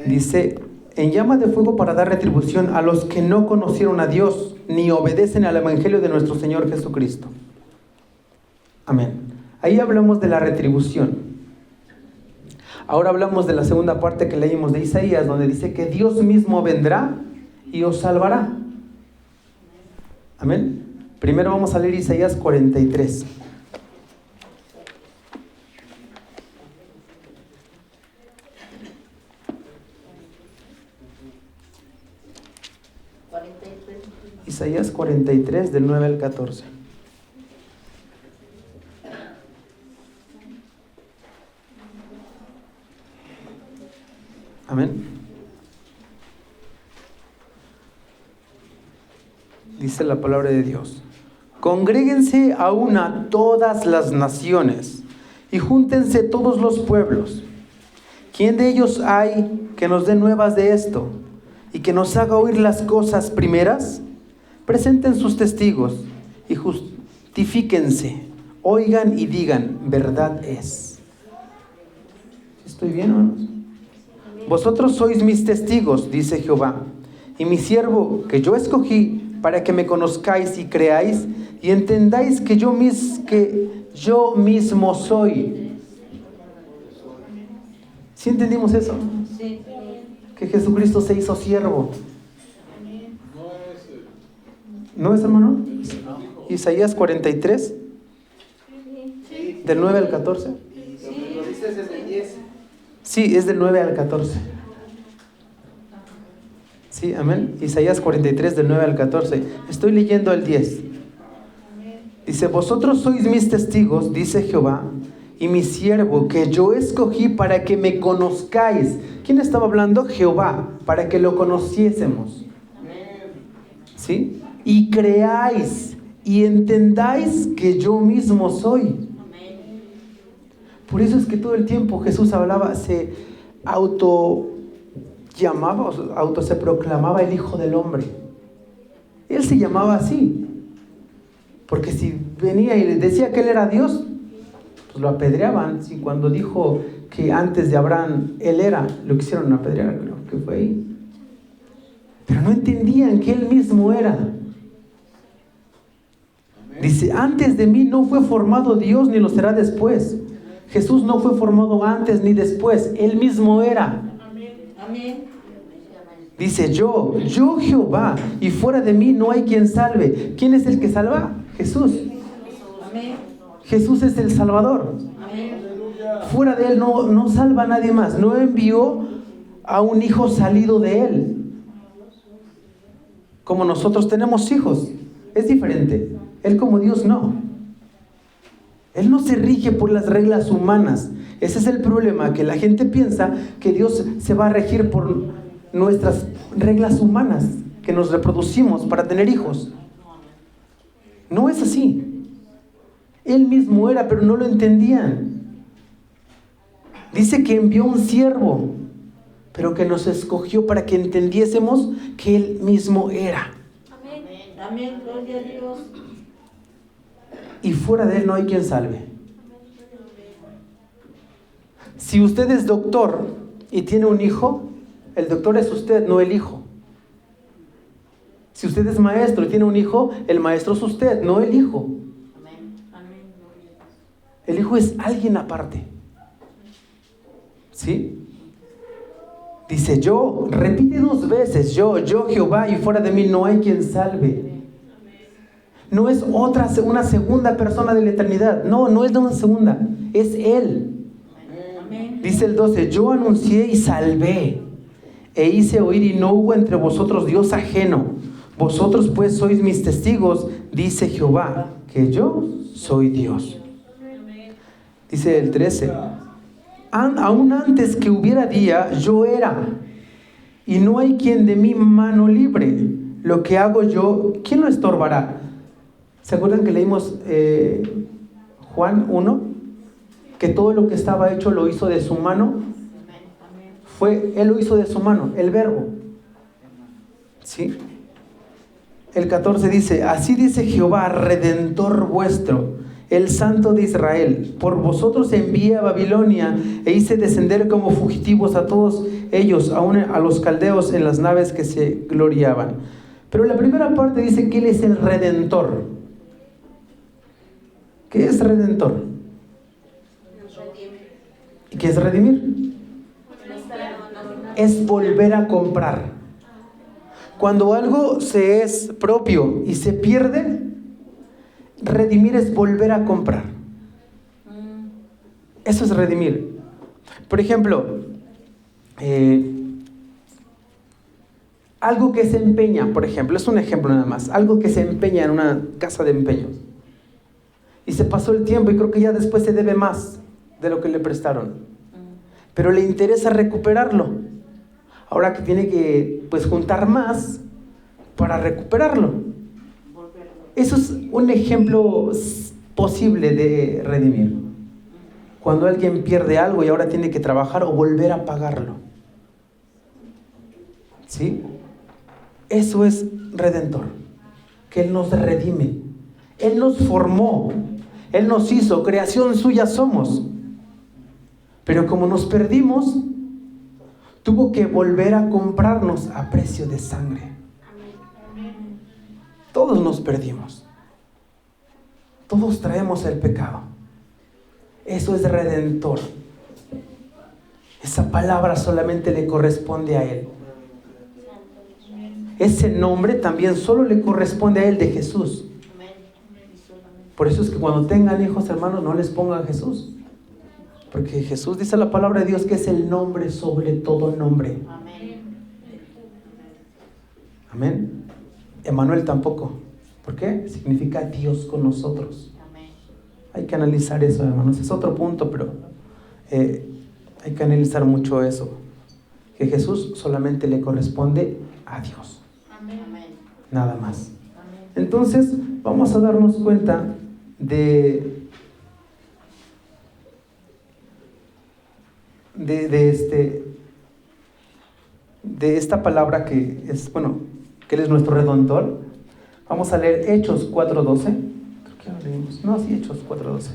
Dice, en llama de fuego para dar retribución a los que no conocieron a Dios, ni obedecen al evangelio de nuestro Señor Jesucristo. Amén. Ahí hablamos de la retribución. Ahora hablamos de la segunda parte que leímos de Isaías, donde dice que Dios mismo vendrá y os salvará. Amén. Primero vamos a leer Isaías 43. Isaías 43, del 9 al 14. Amén. Dice la palabra de Dios: congréguense a una todas las naciones y júntense todos los pueblos. ¿Quién de ellos hay que nos dé nuevas de esto y que nos haga oír las cosas primeras? Presenten sus testigos y justifíquense, oigan y digan, verdad es. ¿Estoy bien, hermanos? Vosotros sois mis testigos, dice Jehová, y mi siervo que yo escogí para que me conozcáis y creáis y entendáis que yo mismo soy. ¿Sí entendimos eso? Sí. Que Jesucristo se hizo siervo. ¿No es, hermano? Isaías 43, del 9 al 14. Sí, es del 9 al 14. Sí, amén. Isaías 43, del 9 al 14. Estoy leyendo el 10. Dice, vosotros sois mis testigos, dice Jehová, y mi siervo que yo escogí para que me conozcáis. ¿Quién estaba hablando? Jehová, para que lo conociésemos. ¿Sí? Y creáis y entendáis que yo mismo soy. Por eso es que todo el tiempo Jesús hablaba, se se proclamaba el Hijo del Hombre. Él se llamaba así. Porque si venía y le decía que él era Dios, pues lo apedreaban. Si cuando dijo que antes de Abraham él era, lo quisieron apedrear, creo que fue ahí. Pero no entendían que él mismo era. Dice, antes de mí no fue formado Dios ni lo será después. Jesús no fue formado antes ni después, él mismo era. Amén. Dice, yo Jehová, y fuera de mí no hay quien salve. ¿Quién es el que salva? Jesús. Amén. Jesús es el Salvador. Amén. Fuera de él no salva a nadie más. No envió a un hijo salido de él. Como nosotros tenemos hijos, es diferente. Él como Dios no. Él no se rige por las reglas humanas. Ese es el problema, que la gente piensa que Dios se va a regir por nuestras reglas humanas, que nos reproducimos para tener hijos. No es así. Él mismo era, pero no lo entendían. Dice que envió un siervo, pero que nos escogió para que entendiésemos que Él mismo era. Amén. Amén. Gloria a Dios. Y fuera de Él no hay quien salve. Si usted es doctor y tiene un hijo, el doctor es usted, no el hijo. Si usted es maestro y tiene un hijo, el maestro es usted, no el hijo. Amén. Amén. El hijo es alguien aparte. ¿Sí? Dice repite 2 veces, yo Jehová, y fuera de mí no hay quien salve. No es una segunda persona de la eternidad. No es de una segunda, es Él. Amén. Dice el 12, yo anuncié y salvé, e hice oír y no hubo entre vosotros Dios ajeno. Vosotros pues sois mis testigos, dice Jehová, que yo soy Dios. Dice el 13, Aún antes que hubiera día, yo era, y no hay quien de mi mano libre. Lo que hago yo, ¿quién lo estorbará? ¿Se acuerdan que leímos Juan 1? Que todo lo que estaba hecho lo hizo de su mano. Él lo hizo de su mano, el verbo. ¿Sí? El 14 dice: así dice Jehová, Redentor vuestro, el Santo de Israel: por vosotros envié a Babilonia e hice descender como fugitivos a todos ellos, aun a los caldeos en las naves que se gloriaban. Pero la primera parte dice que Él es el Redentor. ¿Qué es Redentor? ¿Y qué es redimir? Es volver a comprar. Cuando algo se es propio y se pierde, redimir es volver a comprar. Eso es redimir. Por ejemplo, algo que se empeña, por ejemplo, es un ejemplo nada más, algo que se empeña en una casa de empeños y se pasó el tiempo y creo que ya después se debe más de lo que le prestaron, pero le interesa recuperarlo. Ahora que tiene que juntar más para recuperarlo. Eso es un ejemplo posible de redimir. Cuando alguien pierde algo y ahora tiene que trabajar o volver a pagarlo. ¿Sí? Eso es redentor. Que Él nos redime. Él nos formó. Él nos hizo. Creación suya somos. Pero como nos perdimos, tuvo que volver a comprarnos a precio de sangre. Todos nos perdimos. Todos traemos el pecado. Eso es redentor. Esa palabra solamente le corresponde a Él. Ese nombre también solo le corresponde a Él, de Jesús. Por eso es que cuando tengan hijos, hermanos, no les pongan Jesús. Porque Jesús, dice la palabra de Dios, que es el nombre sobre todo nombre. Amén. Emanuel tampoco. ¿Por qué? Significa Dios con nosotros. Hay que analizar eso, hermanos. Es otro punto, pero hay que analizar mucho eso. Que Jesús solamente le corresponde a Dios. Nada más. Entonces, vamos a darnos cuenta de esta palabra que es, que Él es nuestro redentor. Vamos a leer Hechos 4:12. Creo que ya lo leímos. No, sí, Hechos 4:12.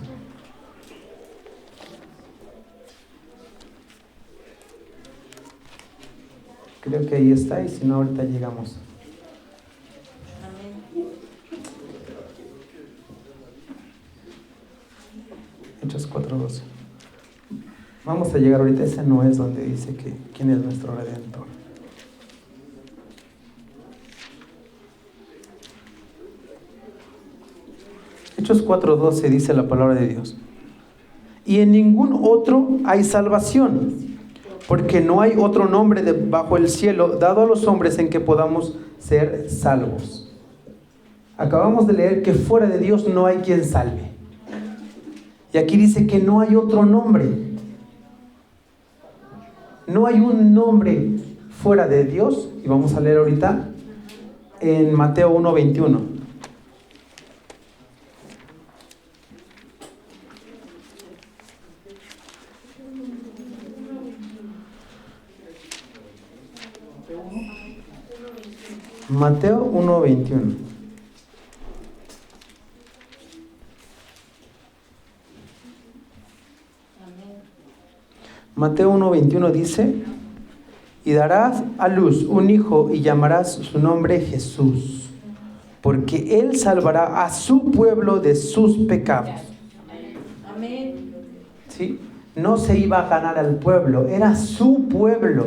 Creo que ahí está, y si no, ahorita llegamos. Hechos 4:12. Vamos a llegar ahorita. Ese no es donde dice que quién es nuestro redentor. Hechos 4:12 dice la palabra de Dios: y en ningún otro hay salvación, porque no hay otro nombre bajo el cielo dado a los hombres en que podamos ser salvos. Acabamos de leer que fuera de Dios no hay quien salve. Y aquí dice que no hay otro nombre. No hay un nombre fuera de Dios. Y vamos a leer ahorita en Mateo 1:21. Mateo 1:21. Mateo 1:21 dice: y darás a luz un hijo y llamarás su nombre Jesús, porque Él salvará a su pueblo de sus pecados. Amén. ¿Sí? No se iba a ganar al pueblo, era su pueblo.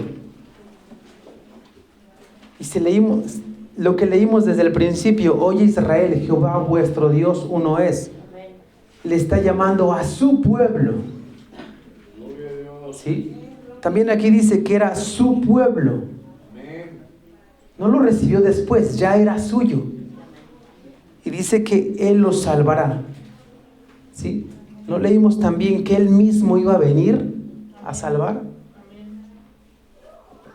Y si leímos lo que leímos desde el principio: oye Israel, Jehová vuestro Dios uno es. Le está llamando a su pueblo. ¿Sí? También aquí dice que era su pueblo. No lo recibió después, ya era suyo. Y dice que Él los salvará. ¿Sí? ¿No leímos también que Él mismo iba a venir a salvar.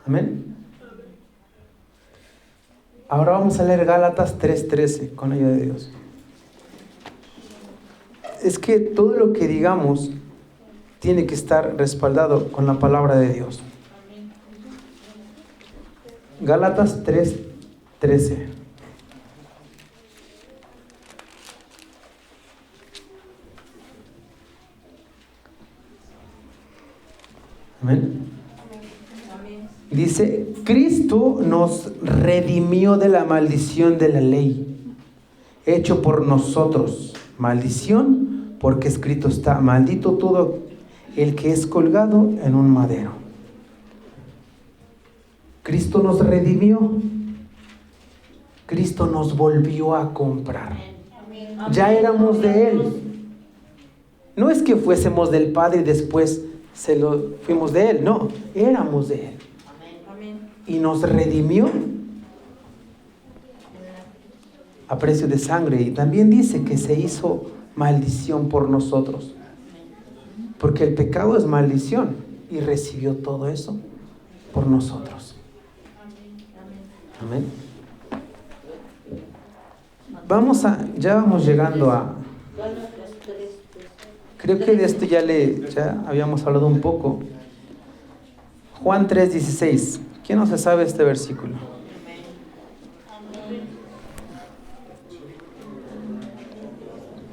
Amén. Ahora vamos a leer Gálatas 3:13 con ayuda de Dios. Es que todo lo que digamos tiene que estar respaldado con la palabra de Dios. Gálatas 3:13. Amén. Dice, Cristo nos redimió de la maldición de la ley, hecho por nosotros maldición, porque escrito está, maldito todo el que es colgado en un madero. Cristo nos redimió, Cristo nos volvió a comprar. Ya éramos de Él. No es que fuésemos del Padre y después fuimos de Él, no, éramos de Él. Y nos redimió a precio de sangre. Y también dice que se hizo maldición por nosotros, porque el pecado es maldición, y recibió todo eso por nosotros. Amén. Ya vamos llegando a... Creo que de esto ya habíamos hablado un poco. Juan 3:16. ¿Quién no se sabe este versículo?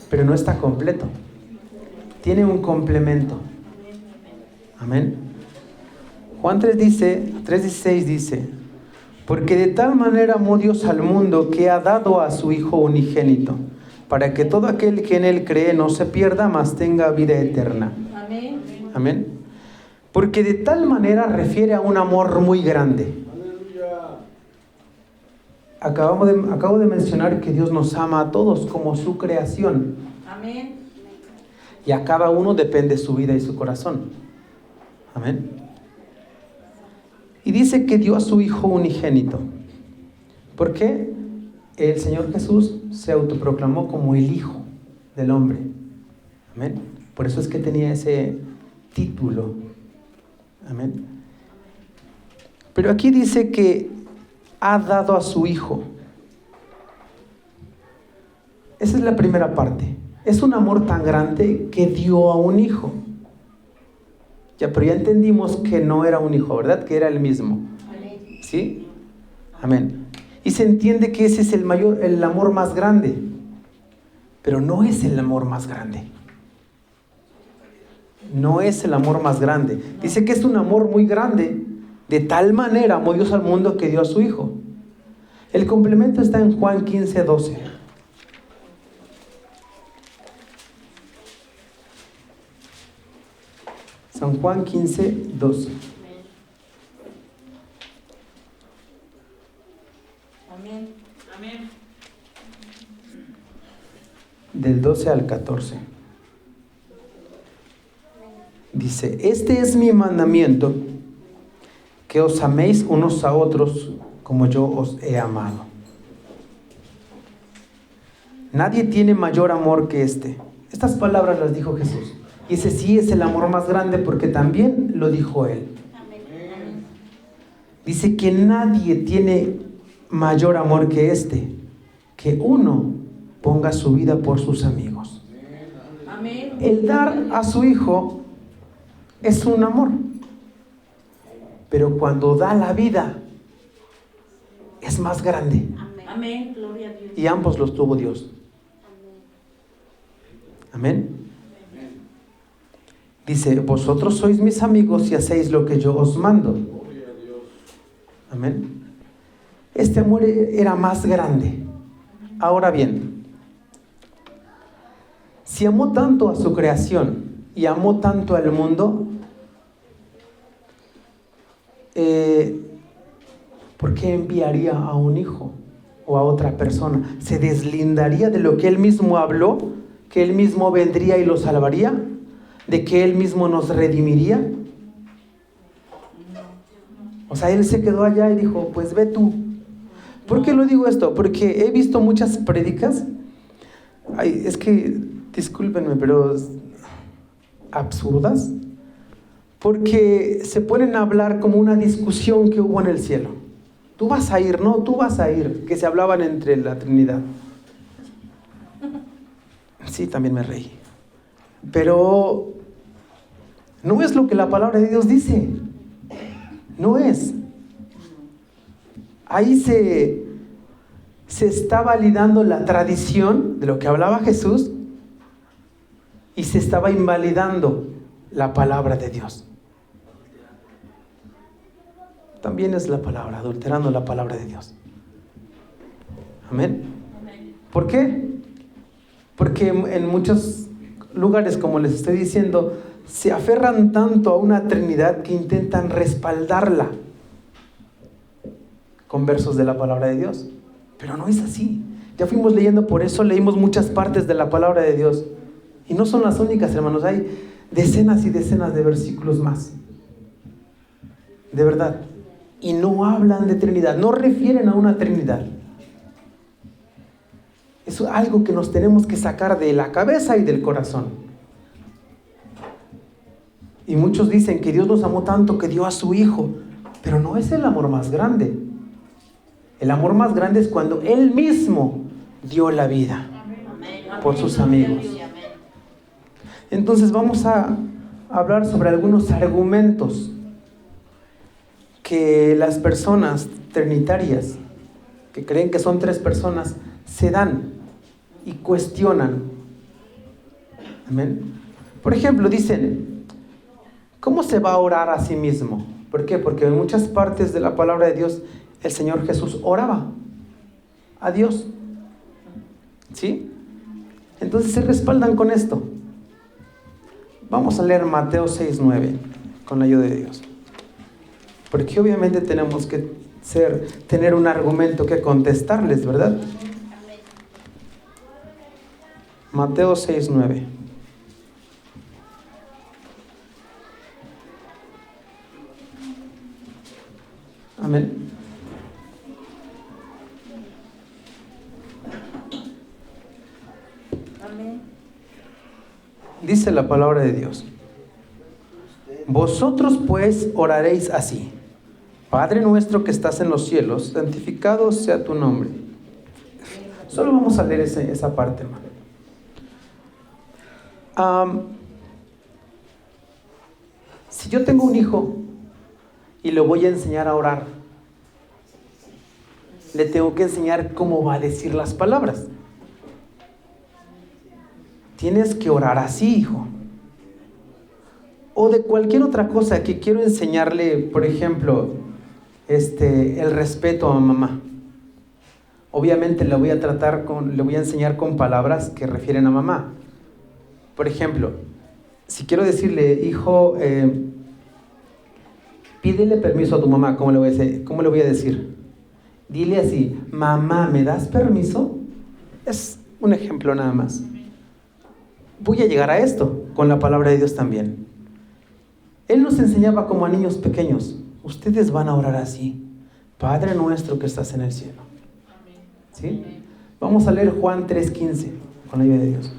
Pero no está completo. Tiene un complemento. Amén. Juan 3:16 dice: porque de tal manera amó Dios al mundo que ha dado a su Hijo unigénito, para que todo aquel que en Él cree no se pierda, mas tenga vida eterna. Amén. Amén. Porque de tal manera refiere a un amor muy grande. Acabo de mencionar que Dios nos ama a todos como su creación. Amén. Y a cada uno depende su vida y su corazón. Amén. Y dice que dio a su Hijo unigénito. ¿Por qué? El Señor Jesús se autoproclamó como el Hijo del hombre. Amén. Por eso es que tenía ese título. Amén. Pero aquí dice que ha dado a su Hijo. Esa es la primera parte. Es un amor tan grande que dio a un hijo. Pero ya entendimos que no era un hijo, ¿verdad? Que era el mismo. ¿Sí? Amén. Y se entiende que ese es el amor más grande. Pero no es el amor más grande. No es el amor más grande. Dice que es un amor muy grande. De tal manera amó Dios al mundo que dio a su Hijo. El complemento está en Juan 15:12. San Juan 15:12. Amén. Amén. Del 12 al 14. Dice: este es mi mandamiento, que os améis unos a otros como yo os he amado. Nadie tiene mayor amor que este. Estas palabras las dijo Jesús. Y ese sí es el amor más grande, porque también lo dijo Él. Amén. Dice que nadie tiene mayor amor que este, que uno ponga su vida por sus amigos. Amén. El dar a su Hijo es un amor. Pero cuando da la vida, es más grande. Amén. Gloria a Dios. Y ambos los tuvo Dios. Amén. Dice: vosotros sois mis amigos y hacéis lo que yo os mando. Amén. Este amor era más grande. Ahora bien, si amó tanto a su creación y amó tanto al mundo, ¿por qué enviaría a un hijo o a otra persona? ¿Se deslindaría de lo que Él mismo habló? ¿Que Él mismo vendría y lo salvaría? ¿De que Él mismo nos redimiría? O sea, Él se quedó allá y dijo: pues ve tú. ¿Por qué lo digo esto? Porque he visto muchas prédicas. Es que, discúlpenme, pero absurdas. porque se ponen a hablar como una discusión que hubo en el cielo. Tú vas a ir, no, tú vas a ir, que se hablaban entre la Trinidad. Sí, también me reí. Pero no es lo que la palabra de Dios dice. No es. Ahí se está validando la tradición de lo que hablaba Jesús y se estaba invalidando la palabra de Dios. También es la palabra, adulterando la palabra de Dios. Amén. ¿Por qué? Porque en muchos lugares, como les estoy diciendo, se aferran tanto a una Trinidad que intentan respaldarla con versos de la palabra de Dios. Pero no es así. Ya fuimos leyendo, por eso leímos muchas partes de la palabra de Dios. Y no son las únicas, hermanos. Hay decenas y decenas de versículos más. De verdad. Y no hablan de Trinidad, no refieren a una Trinidad. Es algo que nos tenemos que sacar de la cabeza y del corazón. Y muchos dicen que Dios nos amó tanto que dio a su Hijo, pero no es el amor más grande. El amor más grande es cuando Él mismo dio la vida por sus amigos. Entonces vamos a hablar sobre algunos argumentos que las personas trinitarias, que creen que son tres personas, se dan y cuestionan. Amén. Por ejemplo, dicen, ¿cómo se va a orar a sí mismo? ¿Por qué? Porque en muchas partes de la palabra de Dios el Señor Jesús oraba a Dios. ¿Sí? Entonces se respaldan con esto. Vamos a leer Mateo 6:9 con la ayuda de Dios. Porque obviamente tenemos que tener un argumento que contestarles, ¿verdad? Mateo 6:9. Amén. Amén. Dice la palabra de Dios: vosotros pues oraréis así: Padre nuestro que estás en los cielos, santificado sea tu nombre. Solo vamos a leer esa parte, hermano. Si yo tengo un hijo y lo voy a enseñar a orar, le tengo que enseñar cómo va a decir las palabras. Tienes que orar así, hijo. O de cualquier otra cosa que quiero enseñarle, por ejemplo, el respeto a mamá. Obviamente le voy a enseñar con palabras que refieren a mamá. Por ejemplo, si quiero decirle, hijo, pídele permiso a tu mamá, ¿cómo le voy a decir? Dile así: mamá, ¿me das permiso? Es un ejemplo nada más. Voy a llegar a esto con la palabra de Dios también. Él nos enseñaba como a niños pequeños: ustedes van a orar así: Padre nuestro que estás en el cielo. ¿Sí? Vamos a leer Juan 3:15 con la ayuda de Dios.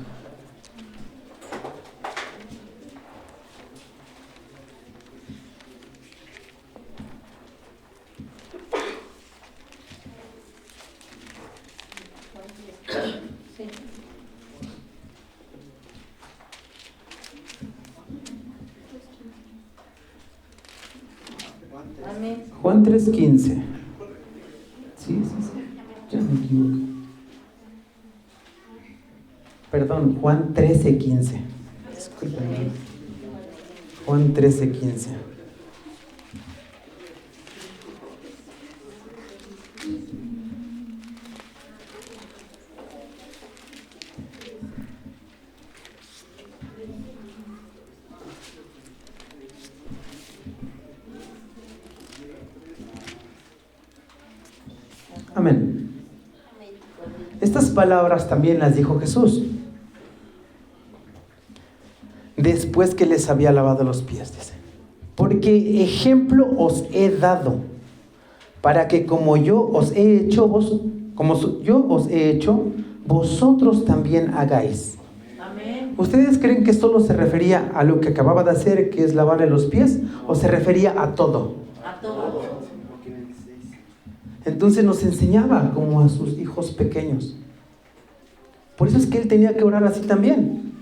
Juan 3:15. Sí. Ya me equivoqué. Perdón, Juan 13:15. Discúlpenme. Juan 13:15. Amén. Estas palabras también las dijo Jesús después que les había lavado los pies, dice: porque ejemplo os he dado, para que como yo os he hecho, vosotros también hagáis. Amén. ¿Ustedes creen que solo se refería a lo que acababa de hacer, que es lavarle los pies? ¿O se refería a todo? A todo. Entonces nos enseñaba como a sus hijos pequeños. Por eso es que él tenía que orar así también.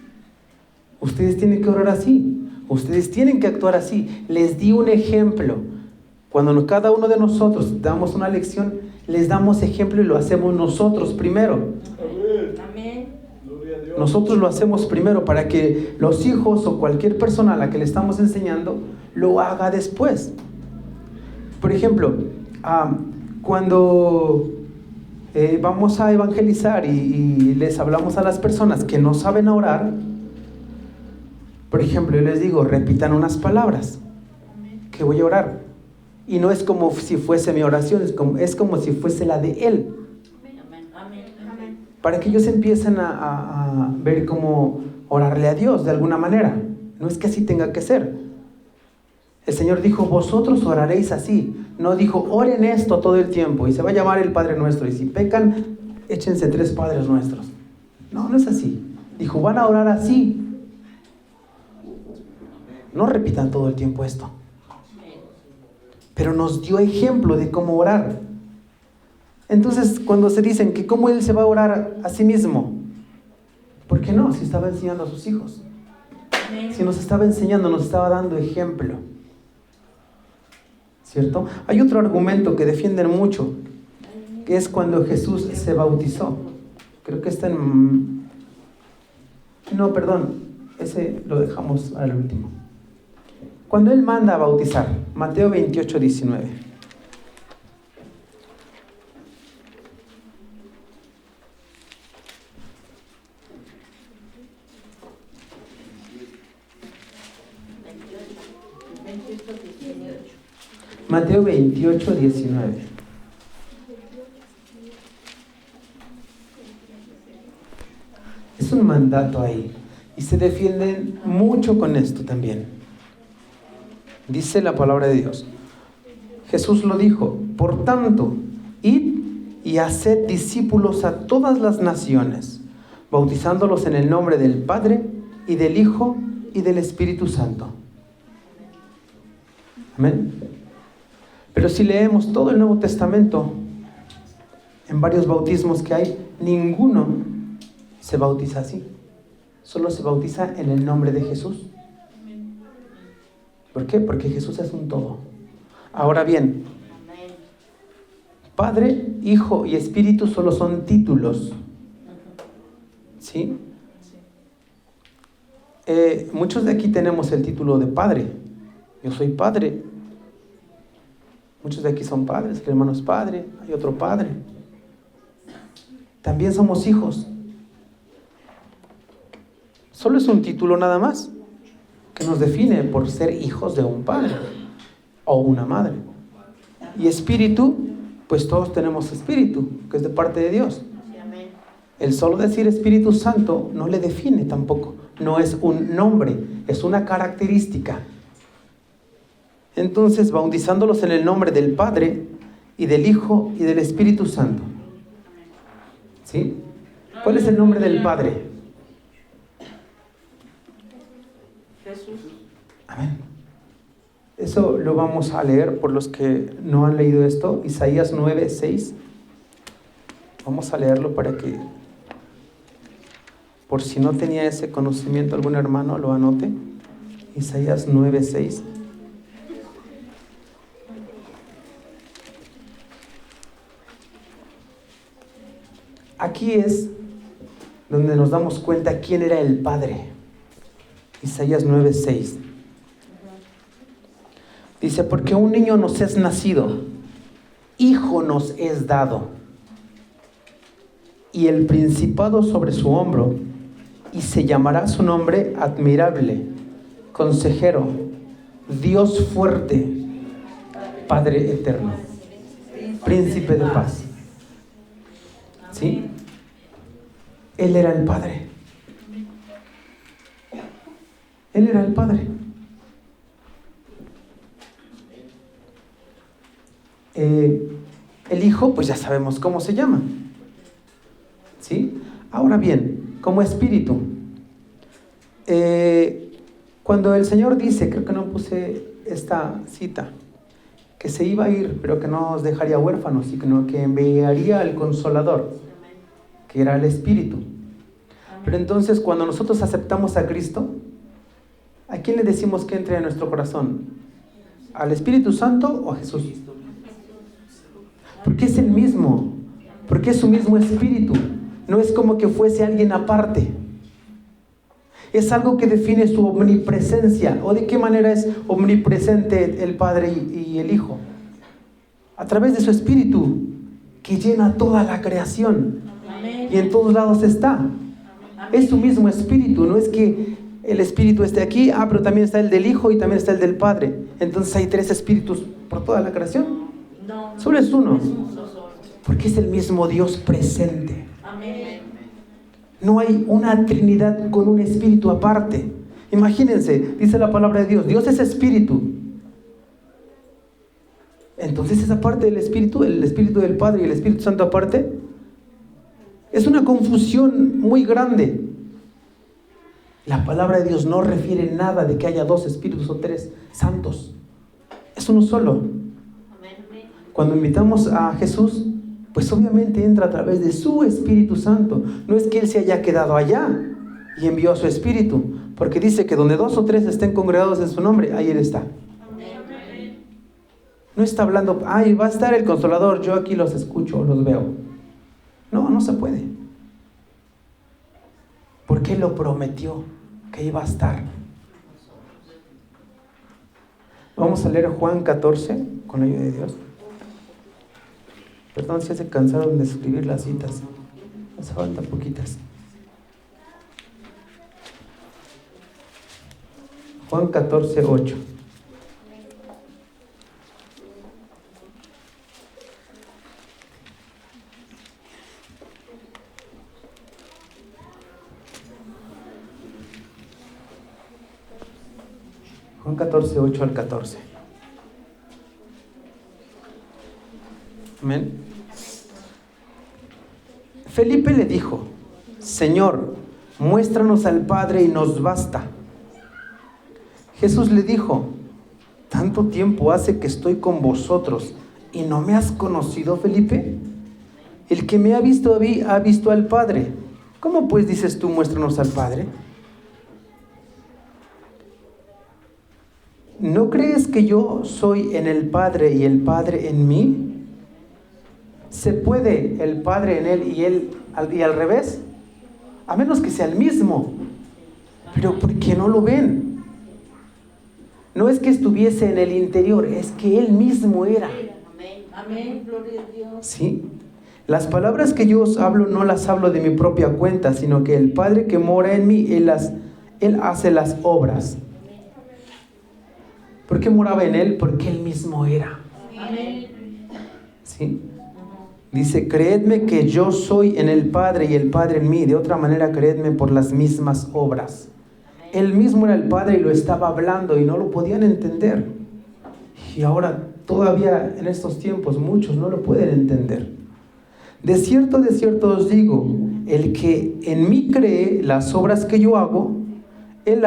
Ustedes tienen que orar así. Ustedes tienen que actuar así. Les di un ejemplo. Cuando cada uno de nosotros damos una lección, les damos ejemplo y lo hacemos nosotros primero. Amén. Nosotros lo hacemos primero para que los hijos o cualquier persona a la que le estamos enseñando lo haga después. Por ejemplo, cuando vamos a evangelizar y les hablamos a las personas que no saben orar, por ejemplo, yo les digo, repitan unas palabras que voy a orar. Y no es como si fuese mi oración, es como si fuese la de Él. Amén. Para que ellos empiecen a ver cómo orarle a Dios de alguna manera. No es que así tenga que ser. El Señor dijo, vosotros oraréis así. No dijo, oren esto todo el tiempo y se va a llamar el Padre Nuestro. Y si pecan, échense 3 Padres Nuestros. No, no es así. Dijo, van a orar así. No repitan todo el tiempo esto. Pero nos dio ejemplo de cómo orar. Entonces, cuando se dicen que cómo Él se va a orar a sí mismo, ¿por qué no? Si estaba enseñando a sus hijos. Si nos estaba enseñando, nos estaba dando ejemplo. ¿Cierto? Hay otro argumento que defienden mucho, que es cuando Jesús se bautizó. Creo que está en... No, perdón, ese lo dejamos al último. Cuando Él manda a bautizar, Mateo 28, 19. Mateo 28, 19. Es un mandato ahí. Y se defienden mucho con esto también. Dice la palabra de Dios. Jesús lo dijo, por tanto, id y haced discípulos a todas las naciones, bautizándolos en el nombre del Padre y del Hijo y del Espíritu Santo. Amén. Pero si leemos todo el Nuevo Testamento, en varios bautismos que hay, ninguno se bautiza así. Solo se bautiza en el nombre de Jesús. ¿Por qué? Porque Jesús es un todo. Ahora bien, Padre, Hijo y Espíritu solo son títulos. ¿Sí? Muchos de aquí tenemos el título de padre. Yo soy padre. Muchos de aquí son padres. El hermano es padre. Hay otro padre. También somos hijos. Solo es un título nada más que nos define por ser hijos de un padre o una madre. Y espíritu, pues todos tenemos espíritu, que es de parte de Dios. El solo decir Espíritu Santo no le define tampoco. No es un nombre, es una característica. Entonces, bautizándolos en el nombre del Padre y del Hijo y del Espíritu Santo. ¿Sí? ¿Cuál es el nombre del Padre? Jesús. Amén. Eso lo vamos a leer por los que no han leído esto. Isaías 9, 6. Vamos a leerlo para que, por si no tenía ese conocimiento algún hermano, lo anote. Isaías 9, 6. Aquí es donde nos damos cuenta quién era el Padre. Isaías 9, 6. Dice, porque un niño nos es nacido, hijo nos es dado, y el principado sobre su hombro, y se llamará su nombre admirable, consejero, Dios fuerte, Padre eterno, príncipe de paz. ¿Sí? Él era el Padre. Él era el Padre. El Hijo, pues ya sabemos cómo se llama. ¿Sí? Ahora bien, como espíritu, Cuando el Señor dice, creo que no puse esta cita, que se iba a ir, pero que no os dejaría huérfanos, sino que enviaría al Consolador, que era el Espíritu. Pero entonces, cuando nosotros aceptamos a Cristo, ¿a quién le decimos que entre en nuestro corazón? ¿Al Espíritu Santo o a Jesús? Porque es el mismo, porque es su mismo Espíritu. No es como que fuese alguien aparte. Es algo que define su omnipresencia. ¿O de qué manera es omnipresente el Padre y el Hijo? A través de su Espíritu, que llena toda la creación. Amén. Y en todos lados está. Es su mismo Espíritu. No es que el Espíritu esté aquí, pero también está el del Hijo y también está el del Padre. Entonces hay 3 Espíritus por toda la creación. No. Solo es uno. Es un solo. Porque es el mismo Dios presente. Amén. No hay una Trinidad con un Espíritu aparte. Imagínense, dice la palabra de Dios, Dios es Espíritu. Entonces esa parte del Espíritu, el Espíritu del Padre y el Espíritu Santo aparte, es una confusión muy grande. La palabra de Dios no refiere nada de que haya 2 Espíritus o 3 santos. Es uno solo. Cuando invitamos a Jesús, pues obviamente entra a través de su Espíritu Santo. No es que Él se haya quedado allá y envió a su Espíritu, porque dice que donde 2 o 3 estén congregados en su nombre, ahí Él está. No está hablando, va a estar el Consolador, yo aquí los escucho, los veo. No, no se puede. Porque Él lo prometió, que iba a estar. Vamos a leer Juan 14, con la ayuda de Dios. Perdón si se cansaron de escribir las citas. Hace falta poquitas. Juan 14, 8. Juan 14, 8 al 14. Amén. Felipe le dijo: Señor, muéstranos al Padre y nos basta. Jesús le dijo: ¿tanto tiempo hace que estoy con vosotros y no me has conocido, Felipe? El que me ha visto a mí ha visto al Padre. ¿Cómo pues dices tú, muéstranos al Padre? ¿No crees que yo soy en el Padre y el Padre en mí? ¿Se puede el Padre en Él y al revés? A menos que sea el mismo. Pero ¿por qué no lo ven? No es que estuviese en el interior, es que Él mismo era. Amén, gloria a Dios. ¿Sí? Las palabras que yo os hablo no las hablo de mi propia cuenta, sino que el Padre que mora en mí, Él hace las obras. ¿Por qué moraba en Él? Porque Él mismo era. Amén. ¿Sí? Dice: creedme que yo soy en el Padre y el Padre en mí. De otra manera, creedme por las mismas obras. Él mismo era el Padre y lo estaba hablando y no lo podían entender. Y ahora, todavía en estos tiempos, muchos no lo pueden entender. De cierto os digo, el que en mí cree las obras que yo hago, Él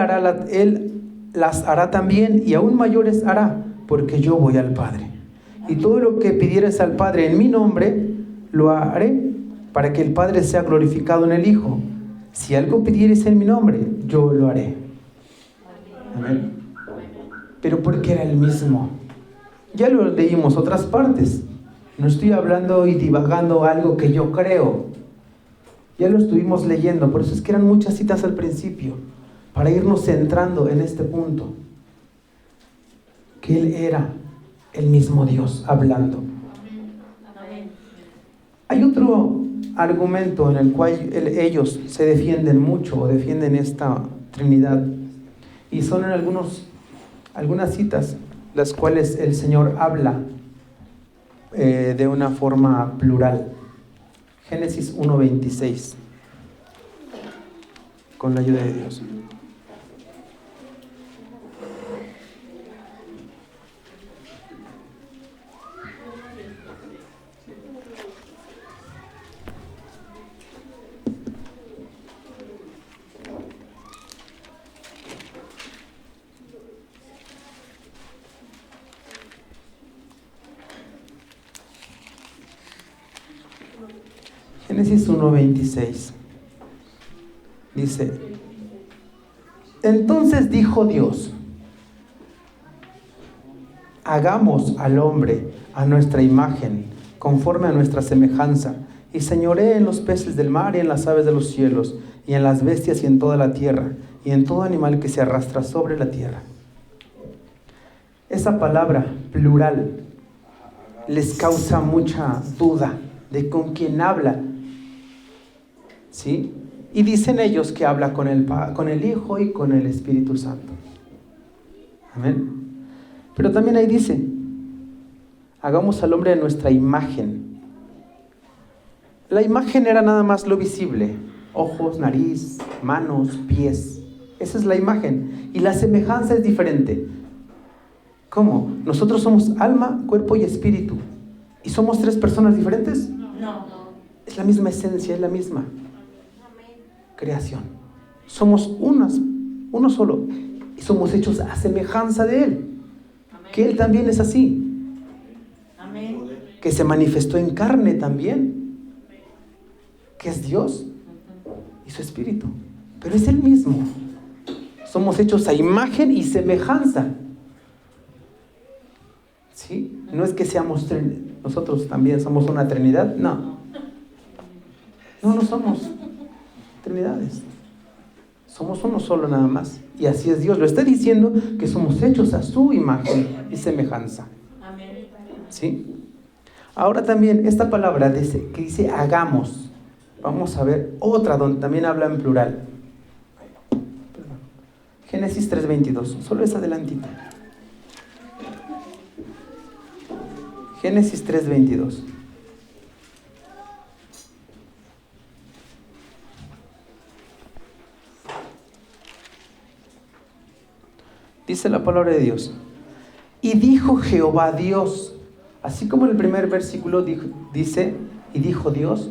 las hará también, y aún mayores hará, porque yo voy al Padre. Y todo lo que pidieres al Padre en mi nombre, lo haré, para que el Padre sea glorificado en el Hijo. Si algo pidieres en mi nombre, yo lo haré. Amén. Pero porque era el mismo. Ya lo leímos otras partes. No estoy hablando y divagando algo que yo creo. Ya lo estuvimos leyendo. Por eso es que eran muchas citas al principio, para irnos centrando en este punto. Que Él era el mismo Dios hablando. Hay otro argumento en el cual ellos se defienden mucho, o defienden esta Trinidad, y son en algunas citas las cuales el Señor habla de una forma plural. Génesis 1:26, con la ayuda de Dios. Génesis 1:26. Dice: entonces dijo Dios: hagamos al hombre a nuestra imagen, conforme a nuestra semejanza, y señoree en los peces del mar y en las aves de los cielos, y en las bestias y en toda la tierra, y en todo animal que se arrastra sobre la tierra. Esa palabra plural les causa mucha duda de con quién habla, ¿sí? Y dicen ellos que habla con el Hijo y con el Espíritu Santo. Amén. Pero también ahí dice: hagamos al hombre de nuestra imagen. La imagen era nada más lo visible: ojos, nariz, manos, pies. Esa es la imagen. Y la semejanza es diferente. ¿Cómo? Nosotros somos alma, cuerpo y espíritu. ¿Y somos tres personas diferentes? No. Es la misma esencia, es la misma creación. Somos uno solo. Y somos hechos a semejanza de Él. Que Él también es así. Amén. Que se manifestó en carne también. Que es Dios y su espíritu. Pero es el mismo. Somos hechos a imagen y semejanza. ¿Sí? No es que seamos nosotros también somos una trinidad. No somos trinidades. Somos uno solo nada más. Y así es Dios. Lo está diciendo que somos hechos a su imagen y semejanza. Amén. ¿Sí? Ahora también esta palabra que dice hagamos. Vamos a ver otra donde también habla en plural. Génesis 3:22. Solo es adelantito. Génesis 3:22. Dice la palabra de Dios: y dijo Jehová Dios. Así como en el primer versículo dice, y dijo Dios,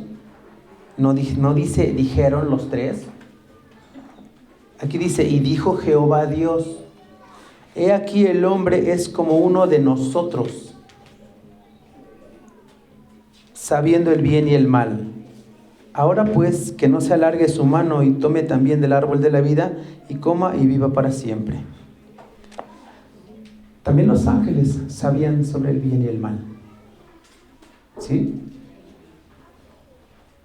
no dice dijeron los tres. Aquí dice, y dijo Jehová Dios: he aquí el hombre es como uno de nosotros, sabiendo el bien y el mal. Ahora pues, que no se alargue su mano y tome también del árbol de la vida y coma y viva para siempre. También los ángeles sabían sobre el bien y el mal. ¿Sí?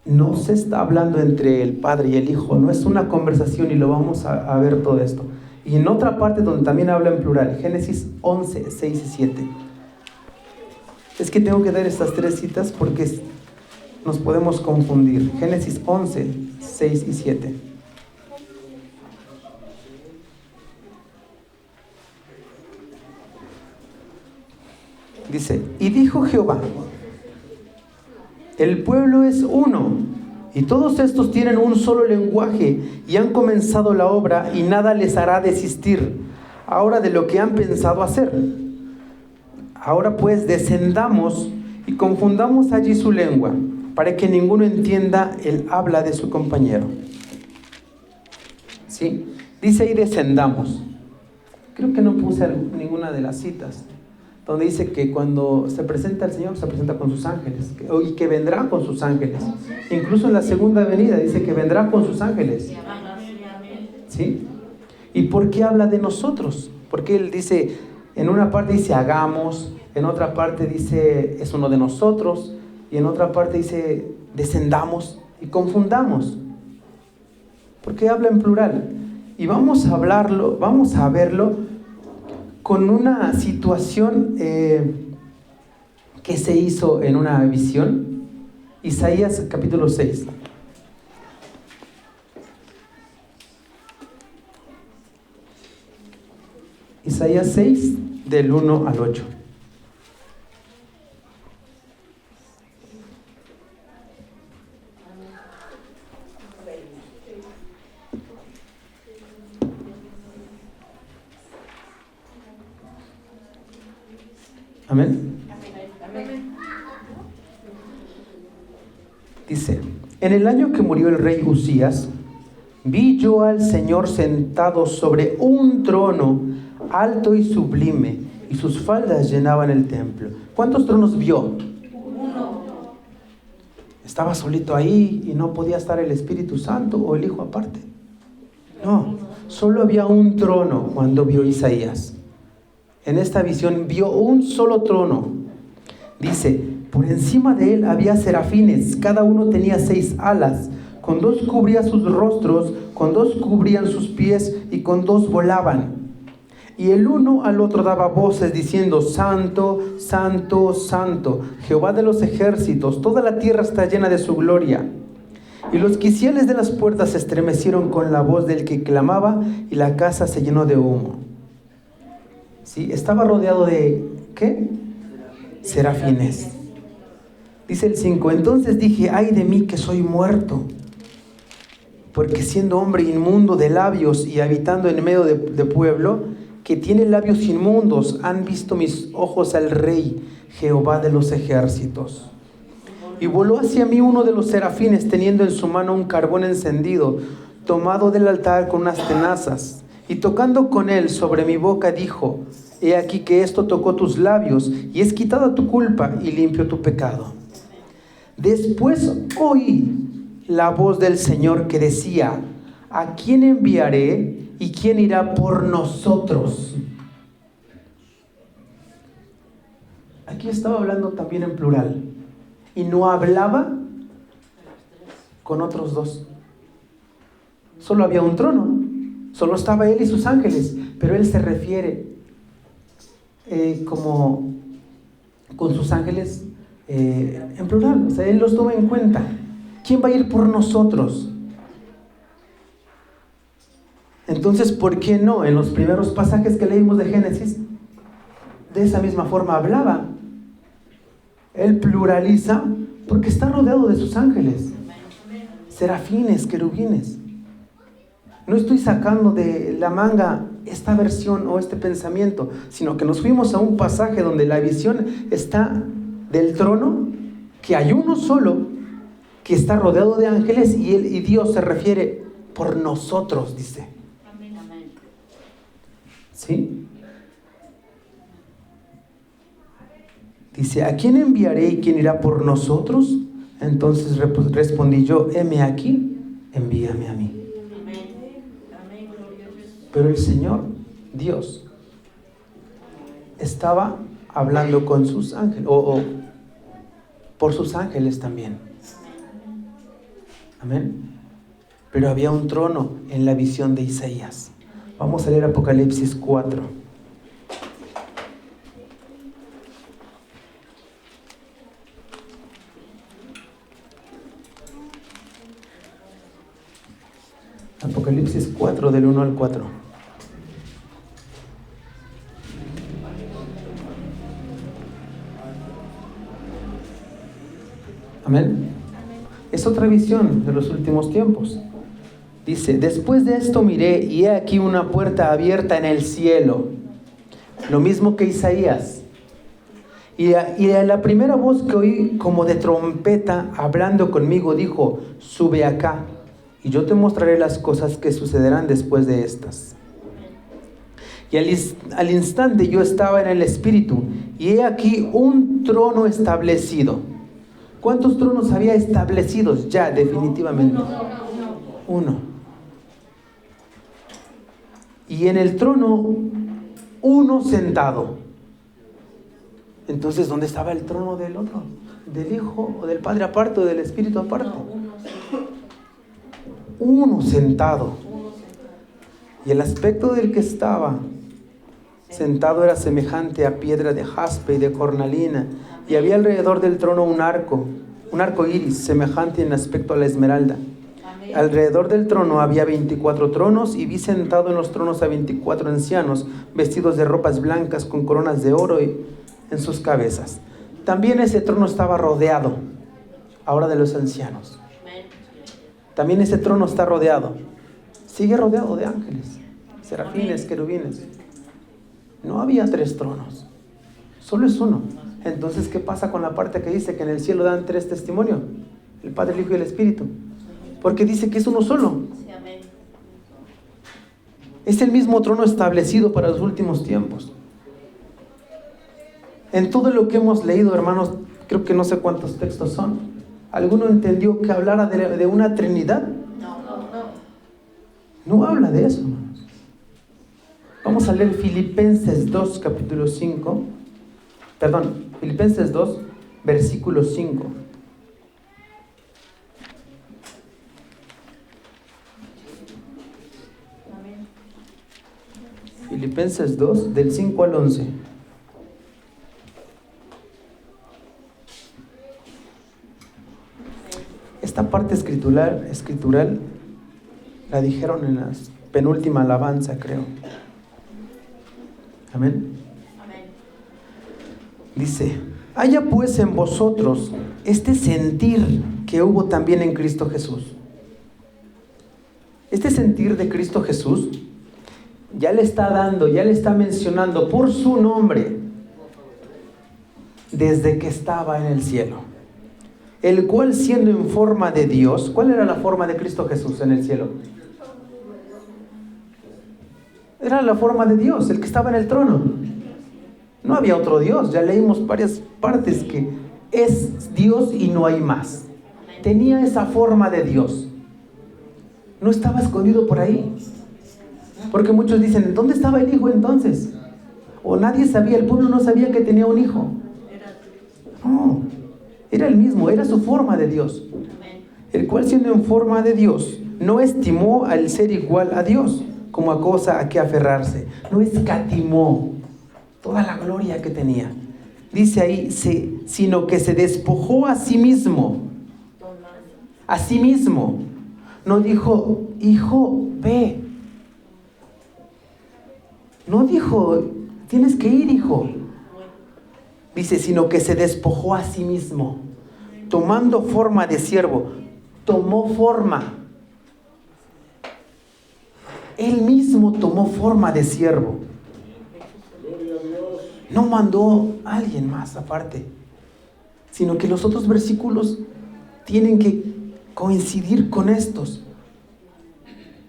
No se está hablando entre el Padre y el Hijo, no es una conversación, y lo vamos a ver todo esto. Y en otra parte donde también habla en plural, Génesis 11, 6 y 7. Es que tengo que dar estas tres citas porque nos podemos confundir. Génesis 11, 6 y 7. Dice: y dijo Jehová: el pueblo es uno, y todos estos tienen un solo lenguaje, y han comenzado la obra, y nada les hará desistir ahora de lo que han pensado hacer. Ahora pues descendamos y confundamos allí su lengua, para que ninguno entienda el habla de su compañero. ¿Sí? Dice ahí descendamos. Creo que no puse ninguna de las citas donde dice que cuando se presenta el Señor, se presenta con sus ángeles, y que vendrá con sus ángeles. Incluso en la segunda venida dice que vendrá con sus ángeles. ¿Sí? ¿Y por qué habla de nosotros? Porque Él dice, en una parte dice hagamos, en otra parte dice es uno de nosotros, y en otra parte dice descendamos y confundamos. Porque habla en plural. Y vamos a verlo con una situación que se hizo en una visión. Isaías capítulo 6. Isaías 6 del 1 al 8. Amén. Dice: en el año que murió el rey Uzías, vi yo al Señor sentado sobre un trono alto y sublime, y sus faldas llenaban el templo. ¿Cuántos tronos vio? Uno. estaba solito ahí y no podía estar el Espíritu Santo o el Hijo aparte. No, solo había un trono cuando vio Isaías. En esta visión vio un solo trono. Dice, por encima de él había serafines, cada uno tenía 6 alas, con 2 cubría sus rostros, con 2 cubrían sus pies y con 2 volaban. Y el uno al otro daba voces diciendo, Santo, Santo, Santo, Jehová de los ejércitos, toda la tierra está llena de su gloria. Y los quiciales de las puertas se estremecieron con la voz del que clamaba y la casa se llenó de humo. ¿Sí? Estaba rodeado de, ¿qué? Serafines. Dice el 5, entonces dije, ay de mí que soy muerto, porque siendo hombre inmundo de labios y habitando en medio de pueblo que tiene labios inmundos, han visto mis ojos al Rey, Jehová de los ejércitos. Y voló hacia mí uno de los serafines, teniendo en su mano un carbón encendido, tomado del altar con unas tenazas, y tocando con él sobre mi boca dijo, he aquí que esto tocó tus labios, y es quitada tu culpa, y limpio tu pecado. Después oí la voz del Señor que decía, ¿a quién enviaré? ¿Y quién irá por nosotros? Aquí estaba hablando también en plural. Y no hablaba con otros 2. Solo había un trono. Solo estaba él y sus ángeles. Pero él se refiere como con sus ángeles en plural. O sea, él los toma en cuenta. ¿Quién va a ir por nosotros? Entonces, ¿por qué no? En los primeros pasajes que leímos de Génesis, de esa misma forma hablaba. Él pluraliza porque está rodeado de sus ángeles, serafines, querubines. No estoy sacando de la manga esta versión o este pensamiento, sino que nos fuimos a un pasaje donde la visión está del trono, que hay uno solo, que está rodeado de ángeles y Dios se refiere por nosotros, dice. ¿Sí? Dice, ¿a quién enviaré y quién irá por nosotros? Entonces respondí yo, heme aquí, envíame a mí. Pero el Señor, Dios, estaba hablando con sus ángeles, o por sus ángeles también. Amén. Pero había un trono en la visión de Isaías. Vamos a leer Apocalipsis 4. Apocalipsis 4 del 1 al 4. Amén. Es otra visión de los últimos tiempos. Dice, después de esto miré y he aquí una puerta abierta en el cielo. Lo mismo que Isaías. Y a la primera voz que oí como de trompeta hablando conmigo dijo, sube acá y yo te mostraré las cosas que sucederán después de estas. Y al instante yo estaba en el Espíritu y he aquí un trono establecido. ¿Cuántos tronos había establecidos ya definitivamente? Uno. Y en el trono, uno sentado. Entonces, ¿dónde estaba el trono del otro? ¿Del Hijo o del Padre aparte o del Espíritu aparte? Uno sentado. Y el aspecto del que estaba sentado era semejante a piedra de jaspe y de cornalina. Y había alrededor del trono un arco iris, semejante en aspecto a la esmeralda. Alrededor del trono había 24 tronos y vi sentado en los tronos a 24 ancianos vestidos de ropas blancas con coronas de oro en sus cabezas. También ese trono estaba rodeado, ahora de los ancianos. También ese trono está rodeado, sigue rodeado de ángeles, serafines, querubines. No había 3 tronos, solo es uno. Entonces, ¿qué pasa con la parte que dice que en el cielo dan 3 testimonios? El Padre, el Hijo y el Espíritu. Porque dice que es uno solo. Es el mismo trono establecido para los últimos tiempos. En todo lo que hemos leído, hermanos, creo que no sé cuántos textos son, ¿Alguno entendió que hablara de una Trinidad? No, no, no. No habla de eso, hermanos. Vamos a leer Filipenses 2, capítulo 5. Perdón, Filipenses 2, versículo 5. Amén. Filipenses 2, del 5 al 11. Esta parte escritural la dijeron en la penúltima alabanza, creo. Amén. Amén. Dice: haya pues en vosotros este sentir que hubo también en Cristo Jesús. Este sentir de Cristo Jesús ya le está mencionando por su nombre desde que estaba en el cielo. El cual, siendo en forma de Dios, ¿cuál era la forma de Cristo Jesús en el cielo? Era la forma de Dios, el que estaba en el trono. No había otro Dios. Ya leímos varias partes que es Dios y no hay más. Tenía esa forma de Dios. No estaba escondido por ahí. Porque muchos dicen, ¿dónde estaba el hijo entonces? O nadie sabía, el pueblo no sabía que tenía un hijo. No, era el mismo, era su forma de Dios. El cual, siendo en forma de Dios, no estimó al ser igual a Dios como a cosa a que aferrarse. No escatimó toda la gloria que tenía. Dice ahí, sino que se despojó a sí mismo. A sí mismo. No dijo, hijo, ve. No dijo, tienes que ir, hijo. Dice, sino que se despojó a sí mismo, tomando forma de siervo. Tomó forma. Él mismo tomó forma de siervo. No mandó a alguien más aparte, sino que los otros versículos tienen que coincidir con estos.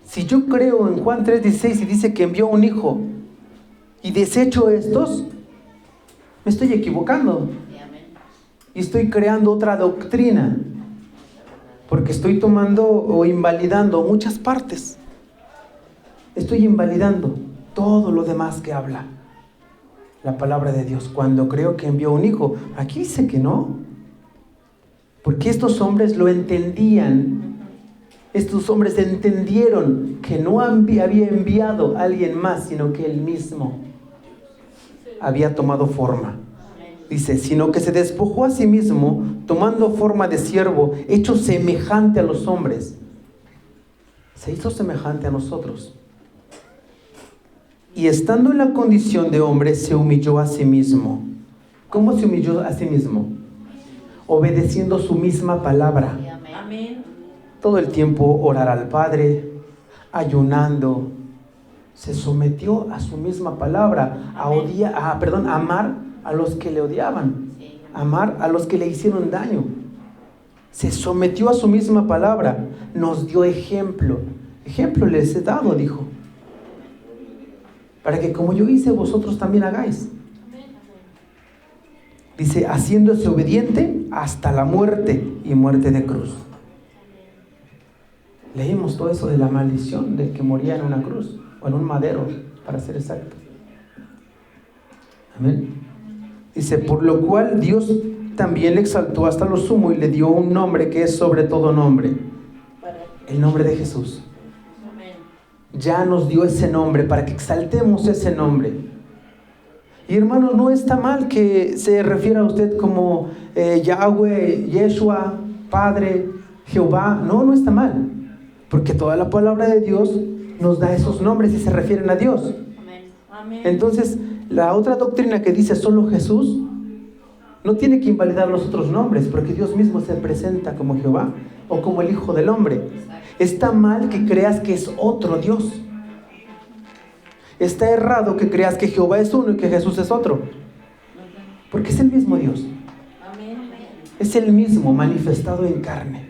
Si yo creo en Juan 3:16 y dice que envió un hijo y desecho estos, me estoy equivocando y estoy creando otra doctrina, porque estoy tomando o invalidando muchas partes. Estoy invalidando todo lo demás que habla la palabra de Dios cuando creo que envió un hijo. Aquí dice que no, porque estos hombres lo entendían. Estos hombres entendieron que no había enviado a alguien más, sino que él mismo había tomado forma. Dice, sino que se despojó a sí mismo, tomando forma de siervo, hecho semejante a los hombres. Se hizo semejante a nosotros. Y estando en la condición de hombre, se humilló a sí mismo. ¿Cómo se humilló a sí mismo? Obedeciendo su misma palabra. Amén. Todo el tiempo orar al Padre, ayunando. Se sometió a su misma palabra, amar a los que le odiaban, amar a los que le hicieron daño. Se sometió a su misma palabra, nos dio ejemplo. Ejemplo les he dado, dijo, para que como yo hice, vosotros también hagáis. Dice, haciéndose obediente hasta la muerte y muerte de cruz. Leímos todo eso de la maldición del que moría en una cruz, o en un madero, para ser exacto. Amén. Dice, por lo cual Dios también le exaltó hasta lo sumo y le dio un nombre que es sobre todo nombre. El nombre de Jesús. Ya nos dio ese nombre para que exaltemos ese nombre. Y hermanos, no está mal que se refiera a usted como Yahweh, Yeshua, Padre, Jehová. No está mal, porque toda la palabra de Dios nos da esos nombres y se refieren a Dios. Amén. Entonces, la otra doctrina que dice solo Jesús no tiene que invalidar los otros nombres, porque Dios mismo se presenta como Jehová o como el Hijo del Hombre. Está mal que creas que es otro Dios. Está errado que creas que Jehová es uno y que Jesús es otro, porque es el mismo Dios. Es el mismo manifestado en carne.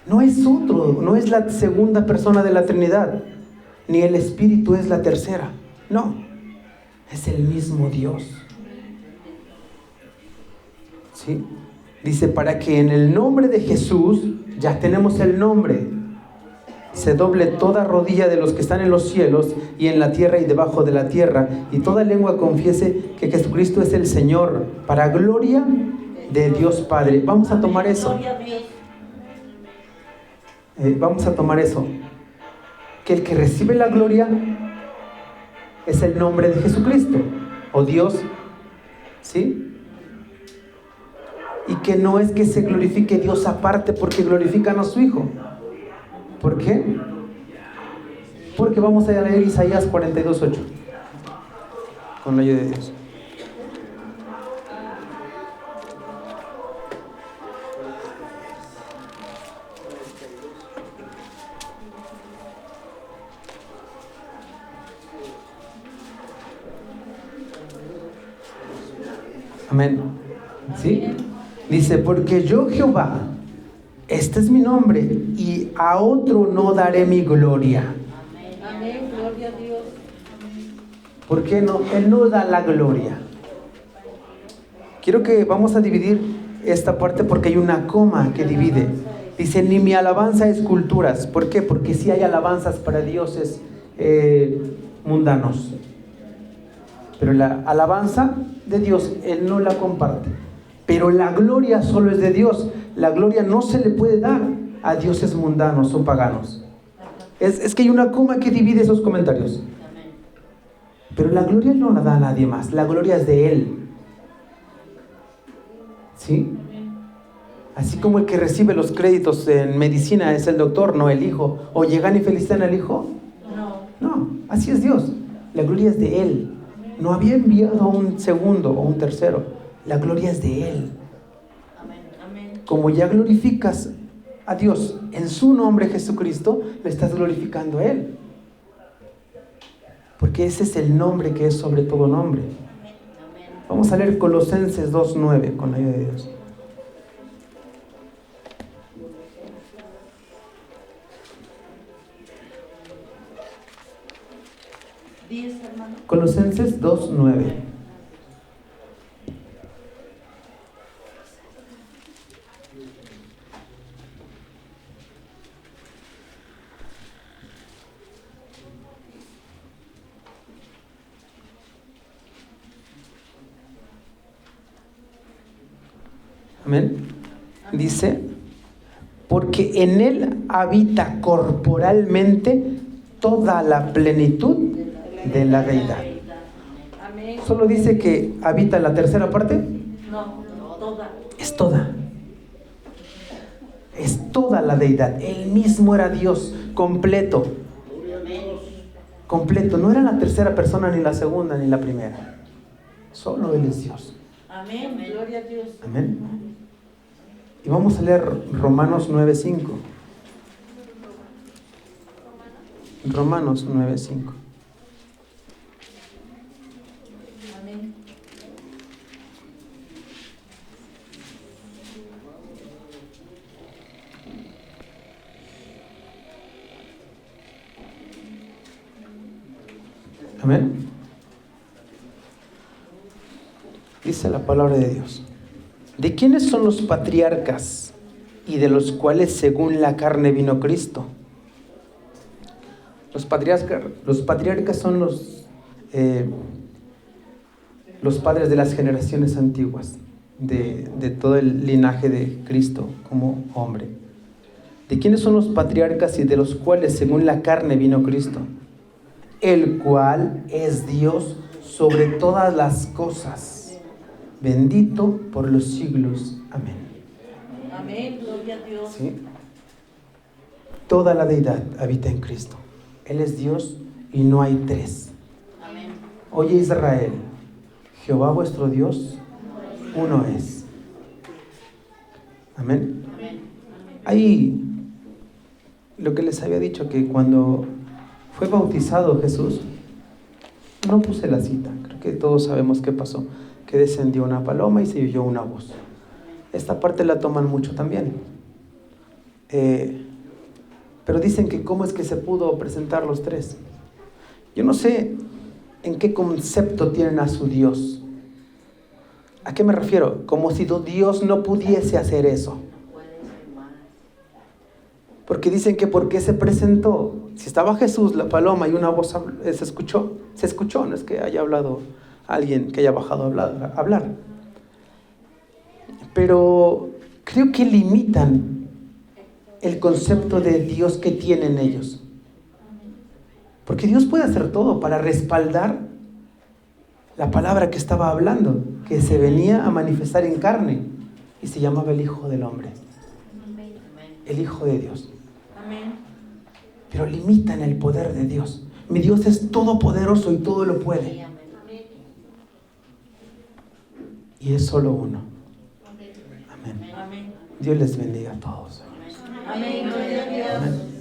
No es otro, no es la segunda persona de la Trinidad, ni el Espíritu es la tercera. No, es el mismo Dios. ¿Sí? Dice, para que en el nombre de Jesús, ya tenemos el nombre, se doble toda rodilla de los que están en los cielos y en la tierra y debajo de la tierra, y toda lengua confiese que Jesucristo es el Señor, para gloria de Dios Padre. Vamos a tomar eso. Gloria a Dios. Vamos a tomar eso. Que el que recibe la gloria es el nombre de Jesucristo, o Dios, ¿sí? Y que no es que se glorifique Dios aparte porque glorifican a su Hijo. ¿Por qué? Porque vamos a leer Isaías 42:8 con la ayuda de Dios. Amén. ¿Sí? Dice, porque yo Jehová, este es mi nombre, y a otro no daré mi gloria. Amén. Gloria a Dios. ¿Por qué no? Él no da la gloria. Quiero que vamos a dividir esta parte porque hay una coma que divide. Dice, ni mi alabanza es culturas. ¿Por qué? Porque sí hay alabanzas para dioses mundanos. Pero la alabanza de Dios, Él no la comparte. Pero la gloria solo es de Dios. La gloria no se le puede dar a dioses mundanos o paganos. Es que hay una coma que divide esos comentarios. Pero la gloria no la da a nadie más. La gloria es de Él. ¿Sí? Así como el que recibe los créditos en medicina es el doctor, no el hijo. ¿O llegan y felicitan al hijo? No, así es Dios. La gloria es de Él. No había enviado a un segundo o un tercero. La gloria es de Él. Como ya glorificas a Dios en su nombre Jesucristo, le estás glorificando a Él. Porque ese es el nombre que es sobre todo nombre. Vamos a leer Colosenses 2:9 con la ayuda de Dios. Colosenses 2:9. Amén. Dice, porque en Él habita corporalmente toda la plenitud de la deidad. ¿Solo dice que habita la tercera parte? No, toda. Es toda. Es toda la deidad. Él mismo era Dios completo. Completo. No era la tercera persona, ni la segunda, ni la primera. Solo Él es Dios. Amén. Gloria a Dios. Amén. Y vamos a leer Romanos 9:5. Romanos 9:5. Amén. Amén. Dice la palabra de Dios. ¿De quiénes son los patriarcas y de los cuales según la carne vino Cristo? Los patriarcas son los padres de las generaciones antiguas, de todo el linaje de Cristo como hombre. ¿De quiénes son los patriarcas y de los cuales según la carne vino Cristo? El cual es Dios sobre todas las cosas, bendito por los siglos. Amén. Amén. Gloria a Dios. ¿Sí? Toda la deidad habita en Cristo. Él es Dios y no hay tres. Amén. Oye Israel, Jehová vuestro Dios, uno es. Amén. Ahí lo que les había dicho, que cuando fue bautizado Jesús, no puse la cita, creo que todos sabemos qué pasó, que descendió una paloma y se oyó una voz. Esta parte la toman mucho también. Pero dicen que cómo es que se pudo presentar los tres. Yo no sé en qué concepto tienen a su Dios. ¿A qué me refiero? Como si Dios no pudiese hacer eso. Porque dicen que ¿por qué se presentó? Si estaba Jesús, la paloma, y una voz se escuchó, no es que haya hablado alguien que haya bajado a hablar. Pero creo que limitan el concepto de Dios que tienen ellos. Porque Dios puede hacer todo para respaldar la palabra que estaba hablando, que se venía a manifestar en carne y se llamaba el Hijo del Hombre, el Hijo de Dios. Amén. Pero limitan el poder de Dios. Mi Dios es todopoderoso y todo lo puede. Y es solo uno. Amén. Amén. Dios les bendiga a todos. Amén. Gloria a Dios. Amén.